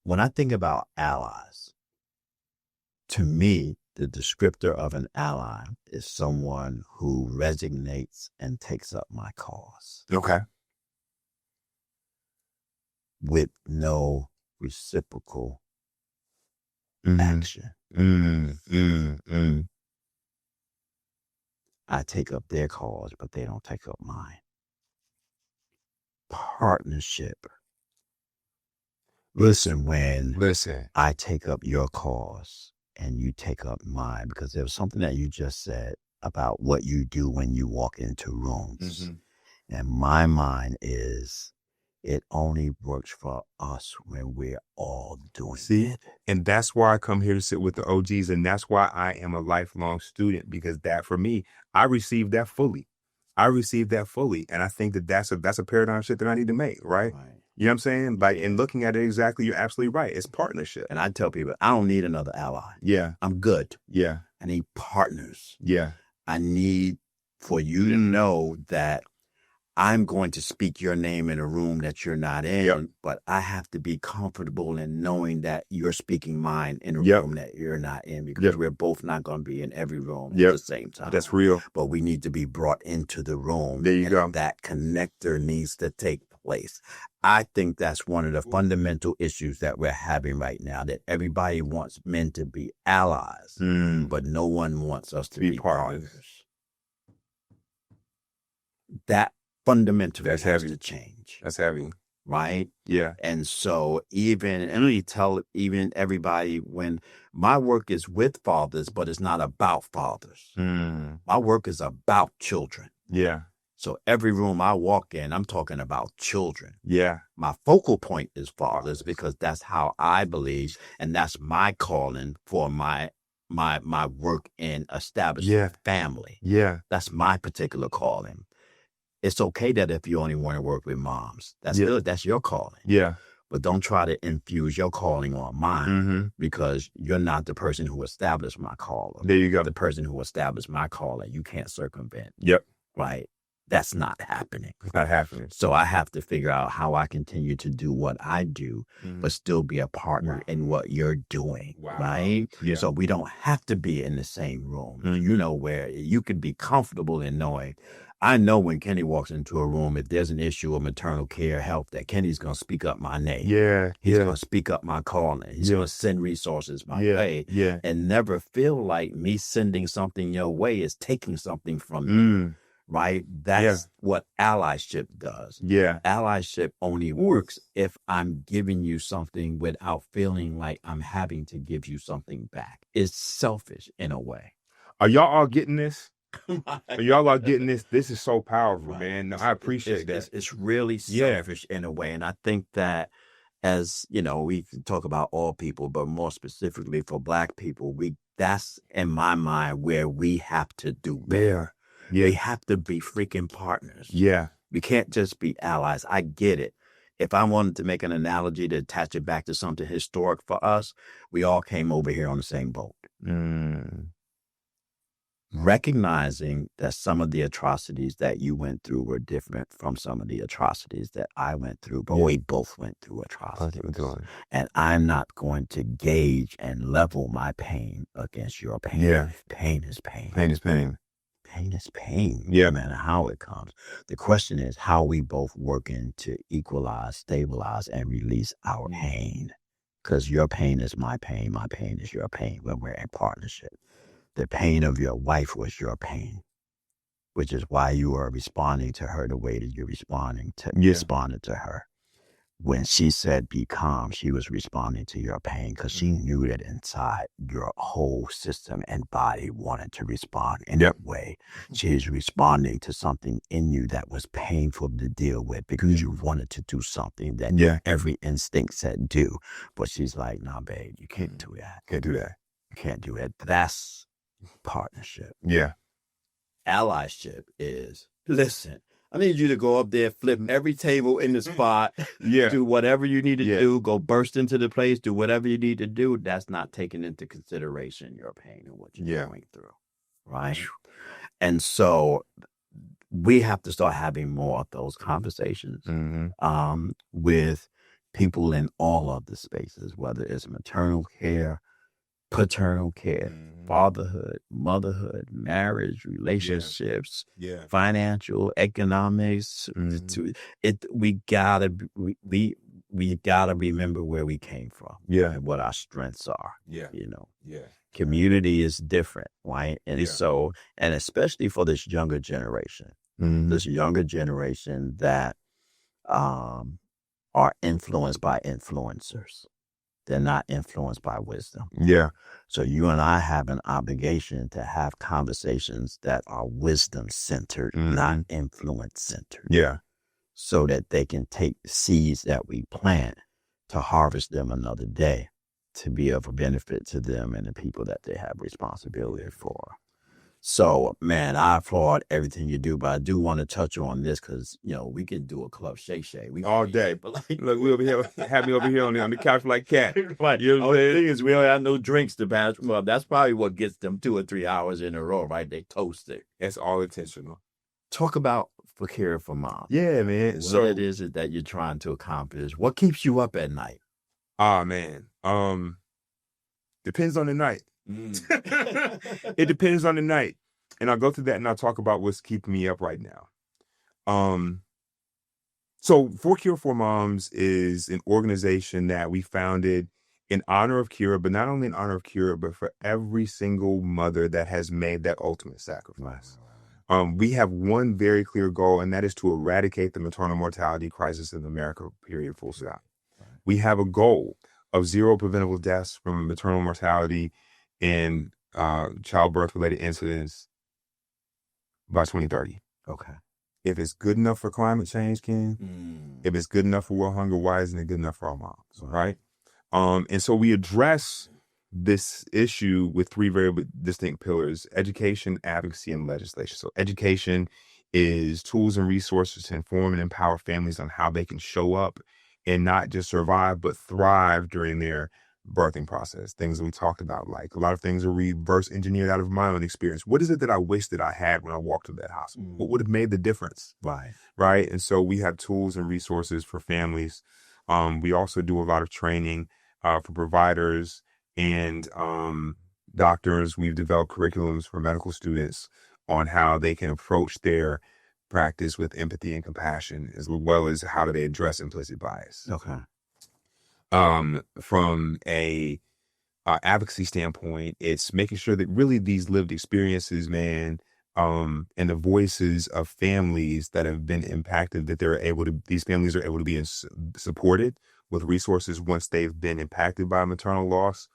When I think about allies, to me, the descriptor of an ally is someone who resonates and takes up my cause. Okay. With no reciprocal Mm-hmm. action. Mm-hmm. I take up their cause, but they don't take up mine. Partnership. Listen, when I take up your cause and you take up mine, because there was something that you just said about what you do when you walk into rooms. Mm-hmm. And my mind is, it only works for us when we're all doing it. And that's why I come here to sit with the OGs. And that's why I am a lifelong student, because that, for me, I received that fully. And I think that's a paradigm shift that I need to make, right? You know what I'm saying? Like, in looking at it exactly, you're absolutely right. It's partnership. And I tell people, I don't need another ally. Yeah. I'm good. Yeah. I need partners. Yeah. I need for you to know that I'm going to speak your name in a room that you're not in, but I have to be comfortable in knowing that you're speaking mine in a room that you're not in, because we're both not going to be in every room at the same time. That's real. But we need to be brought into the room. There you go. That connector needs to take place. I think that's one of the fundamental issues that we're having right now, that everybody wants men to be allies, but no one wants us to be partners. That fundamentally has to change. That's heavy. Right? Yeah. And so and we tell everybody, when my work is with fathers, but it's not about fathers. My work is about children. Yeah. So every room I walk in, I'm talking about children. Yeah. My focal point is fathers, because that's how I believe, and that's my calling for my work in establishing family. Yeah. That's my particular calling. It's okay that if you only want to work with moms, that's good. That's your calling. Yeah. But don't try to infuse your calling on mine, because you're not the person who established my calling. There you go. The person who established my calling, you can't circumvent. Yep. Right? That's not happening. It's not happening. So I have to figure out how I continue to do what I do, but still be a partner in what you're doing. Right? Yeah. So we don't have to be in the same room. You know, where you could be comfortable in knowing, I know when Kenny walks into a room, if there's an issue of maternal care health, that Kenny's going to speak up my name. Yeah. He's going to speak up my calling. He's going to send resources my way. Yeah. And never feel like me sending something your way is taking something from you. Right? That's what allyship does. Yeah. Allyship only works if I'm giving you something without feeling like I'm having to give you something back. It's selfish in a way. Are y'all all getting this? Y'all are getting this. This is so powerful, man. I appreciate that. It's really selfish in a way. And I think that, as you know, we can talk about all people, but more specifically for Black people, that's in my mind where we have to do better. We have to be freaking partners. Yeah. We can't just be allies. I get it. If I wanted to make an analogy to attach it back to something historic for us, we all came over here on the same boat. Recognizing that some of the atrocities that you went through were different from some of the atrocities that I went through, but we both went through atrocities. And I'm not going to gauge and level my pain against your pain. Yeah. Pain is pain. Pain is pain. Pain is pain. Yeah. No matter how it comes. The question is how we both working to equalize, stabilize, and release our pain. Because your pain is my pain is your pain when we're in partnership. The pain of your wife was your pain, which is why you are responding to her the way that you're responded to her. when she said be calm, she was responding to your pain because she knew that inside your whole system and body wanted to respond in that way. She is responding to something in you that was painful to deal with because you wanted to do something that every instinct said do. But she's like, nah, babe, you can't do that. Can't do that. You can't do it. That's partnership. Yeah. Allyship is, listen, I need you to go up there, flip every table in the spot, do whatever you need to do, go burst into the place, do whatever you need to do. That's not taking into consideration your pain and what you're going through, right? And so we have to start having more of those conversations with people in all of the spaces, whether it's maternal care, paternal care, fatherhood, motherhood, marriage, relationships, financial, economics. We gotta remember where we came from, and what our strengths are. Community is different, right? And so, and especially for this younger generation, that are influenced by influencers. They're not influenced by wisdom. Yeah. So you and I have an obligation to have conversations that are wisdom-centered, not influence-centered. Yeah. So that they can take seeds that we plant to harvest them another day, to be of a benefit to them and the people that they have responsibility for. So, man, I applaud everything you do, but I do want to touch on this because, we can do a club shake. All day. But like, look, we over here, have me over here on the couch like cat. Right. The thing is, we don't have no drinks to pass. Well, that's probably what gets them 2 or 3 hours in a row, right? They toast it. It's all intentional. Talk about For Care for Mom. Yeah, man. What it is that you're trying to accomplish? What keeps you up at night? Man. Depends on the night. It depends on the night. And I'll go through that and I'll talk about what's keeping me up right now. So For Cure for Moms is an organization that we founded in honor of Kira, but not only in honor of Kira, but for every single mother that has made that ultimate sacrifice. We have one very clear goal, and that is to eradicate the maternal mortality crisis in America, period, full stop. Right. We have a goal of 0 preventable deaths from maternal mortality and childbirth-related incidents by 2030. Okay. If it's good enough for climate change, Ken, if it's good enough for world hunger, why isn't it good enough for our moms, right? And so we address this issue with 3 very distinct pillars: education, advocacy, and legislation. So education is tools and resources to inform and empower families on how they can show up and not just survive, but thrive during their birthing process. Things that we talked about, like a lot of things are reverse engineered out of my own experience. What is it that I wish that I had when I walked to that hospital? What would have made the difference? Right. And so we have tools and resources for families. We also do a lot of training for providers and doctors. We've developed curriculums for medical students on how they can approach their practice with empathy and compassion, as well as how do they address implicit bias. Okay. From a advocacy standpoint, it's making sure that really these lived experiences, man, and the voices of families that have been impacted, that these families are able to be supported with resources once they've been impacted by maternal loss.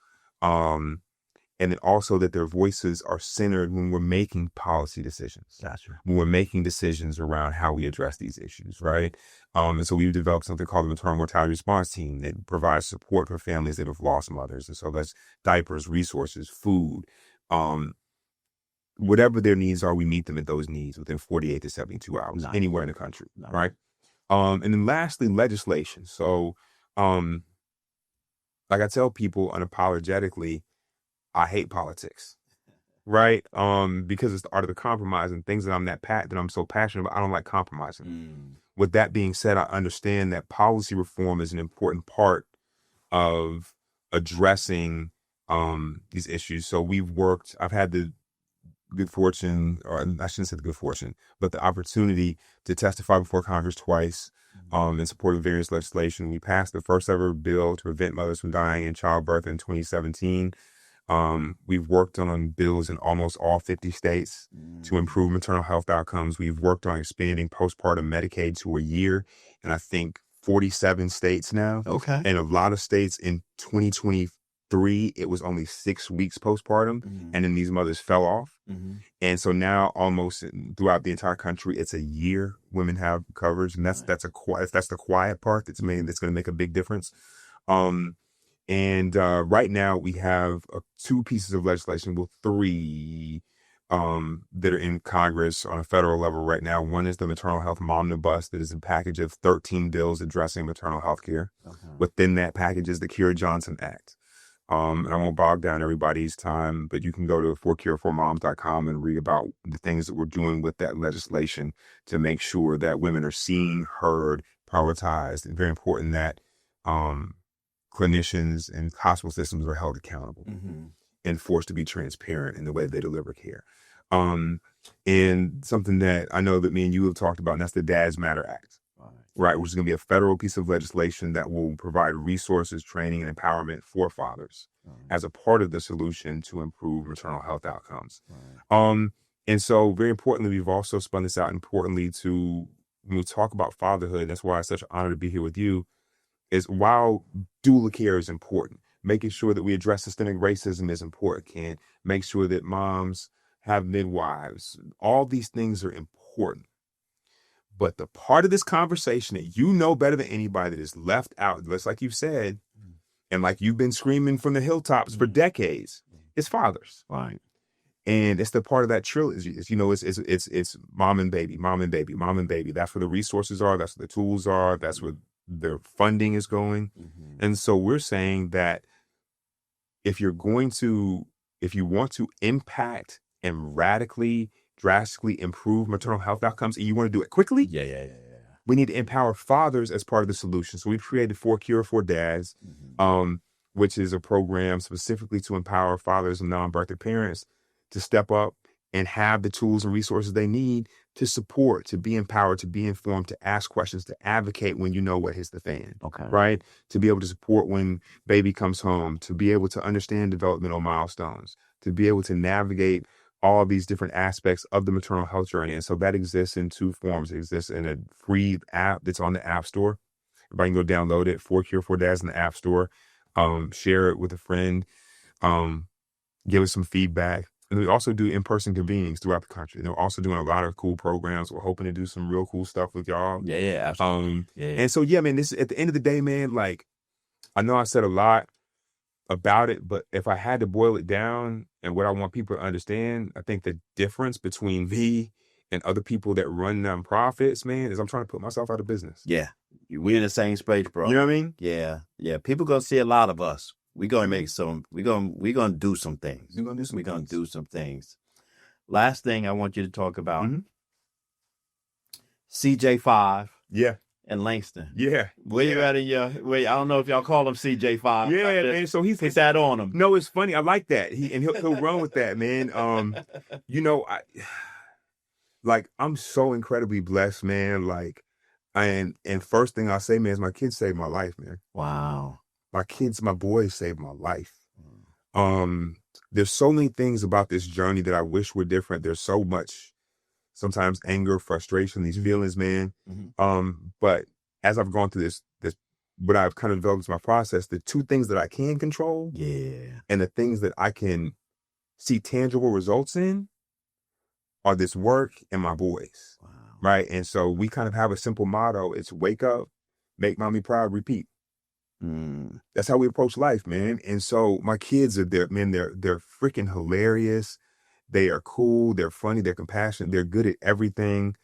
And then also that their voices are centered when we're making policy decisions. Gotcha. When we're making decisions around how we address these issues, right? And so we've developed something called the Maternal Mortality Response Team that provides support for families that have lost mothers. And so that's diapers, resources, food, whatever their needs are, we meet them at those needs within 48 to 72 hours, anywhere in the country, right? And then lastly, legislation. So, like I tell people unapologetically, I hate politics, right? Because it's the art of the compromise, and things that I'm so passionate about, I don't like compromising. With that being said, I understand that policy reform is an important part of addressing these issues. So I've had the good fortune, or I shouldn't say the good fortune, but the opportunity to testify before Congress twice in support of various legislation. We passed the first ever bill to prevent mothers from dying in childbirth in 2017. We've worked on bills in almost all 50 states to improve maternal health outcomes. We've worked on expanding postpartum Medicaid to a year. And I think 47 states now. Okay. And a lot of states in 2023, it was only 6 weeks postpartum. Mm-hmm. And then these mothers fell off. Mm-hmm. And so now almost throughout the entire country, it's a year women have coverage. And that's the quiet part that's going to make a big difference. Right now we have 2 pieces of legislation, well, 3 that are in Congress on a federal level right now. One is the Maternal Health Omnibus, that is a package of 13 bills addressing maternal health care. Okay. Within that package is the Cure-Johnson Act. And I won't bog down everybody's time, but you can go to forcure4moms.com and read about the things that we're doing with that legislation to make sure that women are seen, heard, prioritized, and very important that clinicians and hospital systems are held accountable and forced to be transparent in the way they deliver care. And something that I know that me and you have talked about, and that's the Dads Matter Act, right? Which is going to be a federal piece of legislation that will provide resources, training, and empowerment for fathers as a part of the solution to improve maternal health outcomes. And so very importantly, we've also spun this out importantly to, when we talk about fatherhood, that's why it's such an honor to be here with you, is while doula care is important, making sure that we address systemic racism is important, and make sure that moms have midwives. All these things are important. But the part of this conversation that you know better than anybody that is left out, just like you've said, and like you've been screaming from the hilltops for decades, is fathers. Right. And it's the part of that trilogy. It's mom and baby, mom and baby, mom and baby. That's where the resources are. That's where the tools are. That's where their funding is going. And so we're saying that if you want to impact and radically, drastically improve maternal health outcomes, and you want to do it quickly, we need to empower fathers as part of the solution. So we've created For Cure for Dads, which is a program specifically to empower fathers and non-birthing parents to step up and have the tools and resources they need to support, to be empowered, to be informed, to ask questions, to advocate when you know what hits the fan. Okay. Right? To be able to support when baby comes home, to be able to understand developmental milestones, to be able to navigate all these different aspects of the maternal health journey. And so that exists in 2 forms. It exists in a free app that's on the App Store. Everybody can go download it, For Cure for Dads in the App Store. Share it with a friend. Give us some feedback. And we also do in-person convenings throughout the country. And we're also doing a lot of cool programs. We're hoping to do some real cool stuff with y'all. Yeah, absolutely. And so, man, this at the end of the day, man, like, I know I said a lot about it, but if I had to boil it down and what I want people to understand, I think the difference between me and other people that run nonprofits, man, is I'm trying to put myself out of business. Yeah. We're in the same space, bro. You know what I mean? Yeah. People gonna see a lot of us. We're gonna make we're gonna do some things. We're gonna do some things. Last thing I want you to talk about, CJ5. Yeah. And Langston. Yeah. Where you at in your I don't know if y'all call him CJ5. Yeah, man. So he's put that on him. No, it's funny. I like that. He'll run with that, man. I'm so incredibly blessed, man. Like, and first thing I say, man, is my kids saved my life, man. Wow. My boys saved my life. There's so many things about this journey that I wish were different. There's so much, sometimes anger, frustration, these feelings, man. But as I've gone through this, what I've kind of developed is my process, the 2 things that I can control, and the things that I can see tangible results in are this work and my boys. Wow. Right. And so we kind of have a simple motto. It's wake up, make mommy proud, repeat. That's how we approach life, man. And so my kids are there, man. They're freaking hilarious. They are cool. They're funny. They're compassionate. They're good at everything.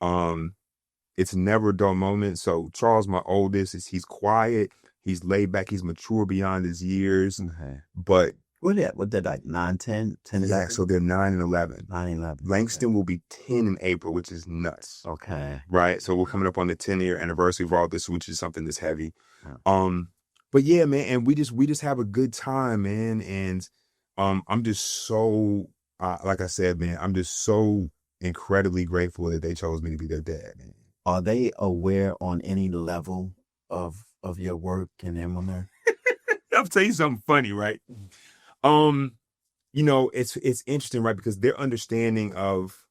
It's never a dull moment. So Charles, my oldest, he's quiet. He's laid back. He's mature beyond his years. Okay. But what they like 9, 10? 10 yeah, so they're 9 and 11. 9 and 11. Langston will be 10 in April, which is nuts. Okay. Right. So we're coming up on the 10-year anniversary of all this, which is something that's heavy. But yeah, man, and we just have a good time, man. And I'm just so like I said, man, I'm just so incredibly grateful that they chose me to be their dad, man. Are they aware on any level of your work and them on there? I'll tell you something funny, right? It's interesting, right? Because their understanding of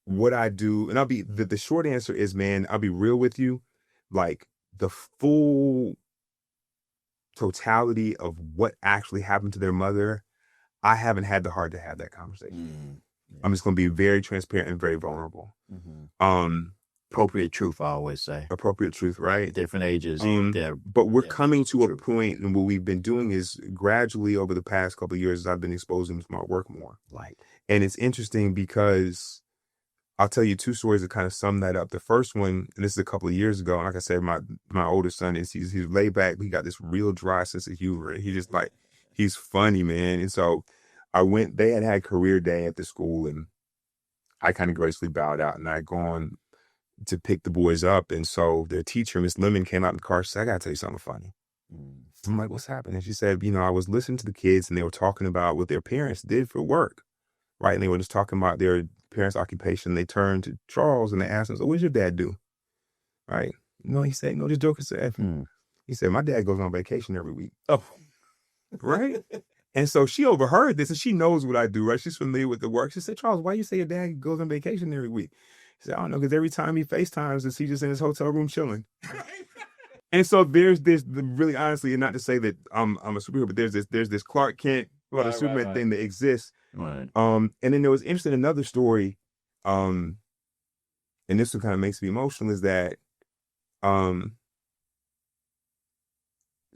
what I do, and the short answer is, man, I'll be real with you. like the full totality of what actually happened to their mother, I haven't had the heart to have that conversation. Yeah. I'm just going to be very transparent and very vulnerable. Appropriate truth, I always say. Appropriate truth, right? Different ages. But we're coming to a point, and what we've been doing is gradually over the past couple of years, I've been exposing to my work more. Right. And it's interesting because I'll tell you two stories that kind of sum that up. The first one, and this is a couple of years ago, and like I said, my oldest son he's laid back. He got this real dry sense of humor. He just he's funny, man. And so they had career day at the school, and I kind of gracefully bowed out, and I had gone to pick the boys up. And so their teacher, Miss Lemon, came out in the car. She said, I got to tell you something funny. I'm like, what's happening? And she said, I was listening to the kids, and they were talking about what their parents did for work, right? And they were just talking about their parents' occupation. They turned to Charles and they asked him, so what does your dad do? Right? He said, this joker said, he said, my dad goes on vacation every week. Oh, right? And so she overheard this, and she knows what I do, right? She's familiar with the work. She said, Charles, why you say your dad goes on vacation every week? He said, I don't know, because every time he FaceTimes, he's just in his hotel room chilling. And so there's this, really honestly, and not to say that I'm a superhero, but there's this Clark Kent, Superman thing that exists. Right. And then there was interesting another story, and this one kind of makes me emotional, is that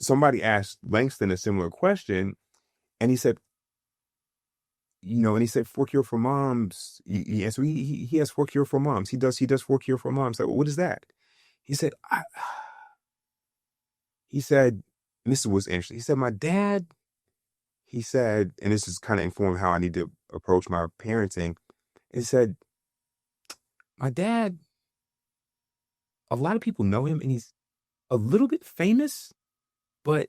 somebody asked Langston a similar question, and he said, for cure for moms. He answered, he has for cure for moms. He does for cure for moms. Like, well, what is that? He said, and this was interesting. He said, my dad, he said, and this is kind of informed how I need to approach my parenting. He said, my dad, a lot of people know him, and he's a little bit famous, but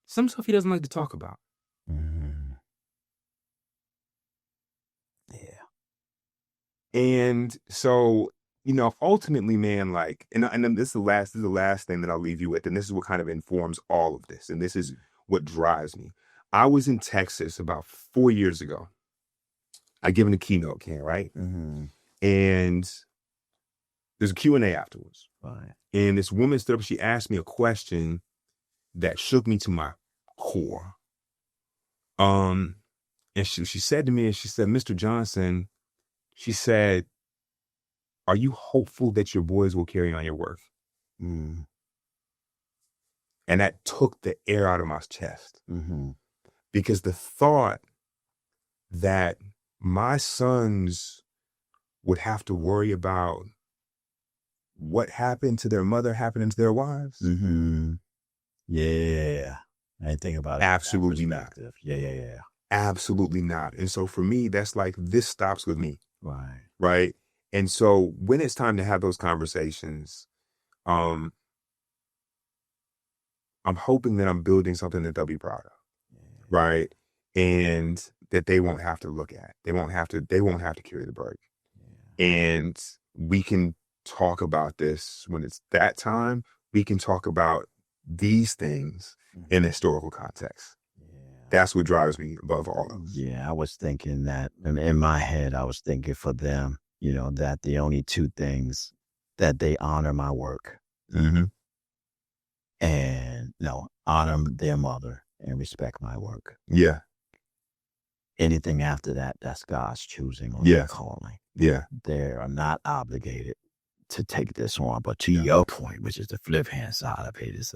some stuff he doesn't like to talk about. Yeah. And so, ultimately, man, and then this is the last thing that I'll leave you with, and this is what kind of informs all of this, and this is what drives me. I was in Texas about 4 years ago. I given a keynote, right? Mm-hmm. And there's a Q&A afterwards. Right. And this woman stood up, she asked me a question that shook me to my core. And she said to me, and she said, Mr. Johnson, she said, are you hopeful that your boys will carry on your work? Mm. And that took the air out of my chest. Mm-hmm. Because the thought that my sons would have to worry about what happened to their mother happening to their wives. Mm-hmm. Yeah. I didn't think about it. Absolutely not. Yeah. Absolutely not. And so for me, that's like, this stops with me. Right. Right. And so when it's time to have those conversations, I'm hoping that I'm building something that they'll be proud of. Yeah. Right. And that they won't have to look at. They won't have to carry the burden. Yeah. And we can talk about this when it's that time. We can talk about these things in historical context. That's what drives me above all else. Yeah, I was thinking that in my head, I was thinking for them, that the only two things that they honor my work and honor their mother and respect my work. Yeah. Anything after that, that's God's choosing or Yeah. calling. Yeah. They are not obligated to take this on, but to your point, which is the flip hand side of it, is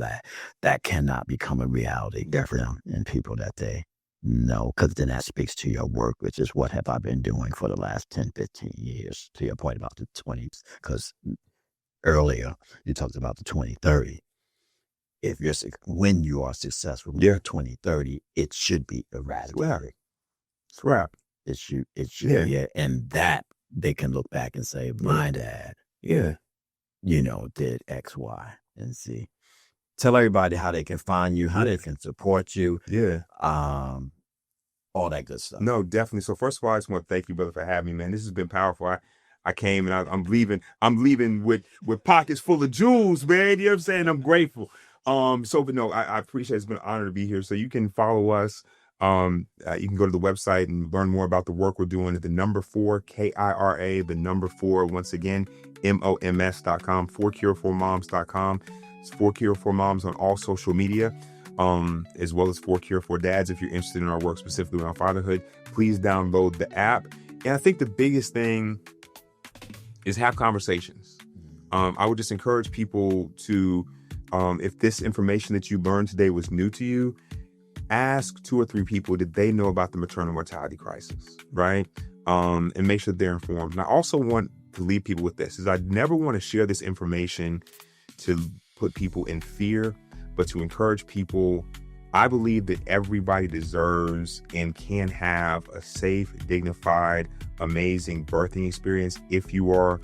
that cannot become a reality for them and people that they know, because then that speaks to your work, which is what have I been doing for the last 10, 15 years, to your point about the 20s, because earlier you talked about the 2030. When you are successful with 2030, it should be eradicated. It's rap. It should, yeah. And that they can look back and say, my dad, did X, Y, and Z. Tell everybody how they can find you, how they can support you. Yeah. All that good stuff. No, definitely. So first of all, I just want to thank you, brother, for having me, man. This has been powerful. I came and I'm leaving with pockets full of jewels, man. You know what I'm saying? I'm grateful. But no, I appreciate it. It's been an honor to be here. So you can follow us You can go to the website and learn more about the work we're doing at the number 4, KIRA, the number 4, once again, MOMS.com, 4cure4moms.com. It's 4cure4moms on all social media, as well as 4cure4dads. If you're interested in our work specifically on fatherhood, please download the app. And I think the biggest thing is have conversations. I would just encourage people to, if this information that you learned today was new to you, ask 2 or 3 people, did they know about the maternal mortality crisis, right? And make sure they're informed. And I also want to leave people with this, is I never want to share this information to put people in fear, but to encourage people. I believe that everybody deserves and can have a safe, dignified, amazing birthing experience if you are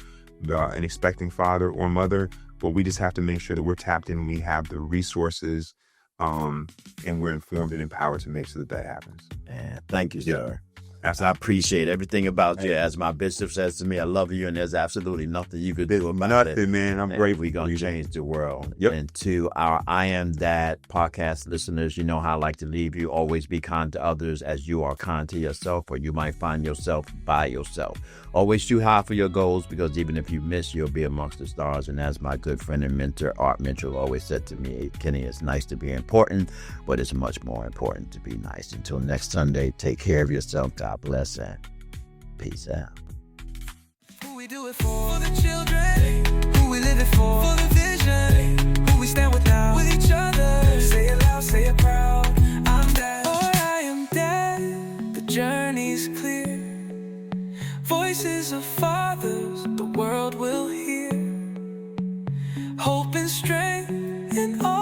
an expecting father or mother, but we just have to make sure that we're tapped in and we have the resources and we're informed and empowered to make sure that happens. And thank you, sir. I appreciate everything about you. As my bishop says to me, I love you, and there's absolutely nothing you could do about it. Nothing, man. I'm grateful. We're going to change the world. Yep. And to our I Am That podcast listeners, you know how I like to leave you. Always be kind to others as you are kind to yourself, or you might find yourself by yourself. Always shoot high for your goals, because even if you miss, you'll be amongst the stars. And as my good friend and mentor, Art Mitchell, always said to me, Kenny, it's nice to be important, but it's much more important to be nice. Until next Sunday, take care of yourself. God bless, and peace out. Who we do it for the children, who we live it for the vision, who we stand with now, with each other. Say it loud, say it proud. I'm dad, or I am dad. The journey's clear. Voices of fathers the world will hear. Hope and strength in all.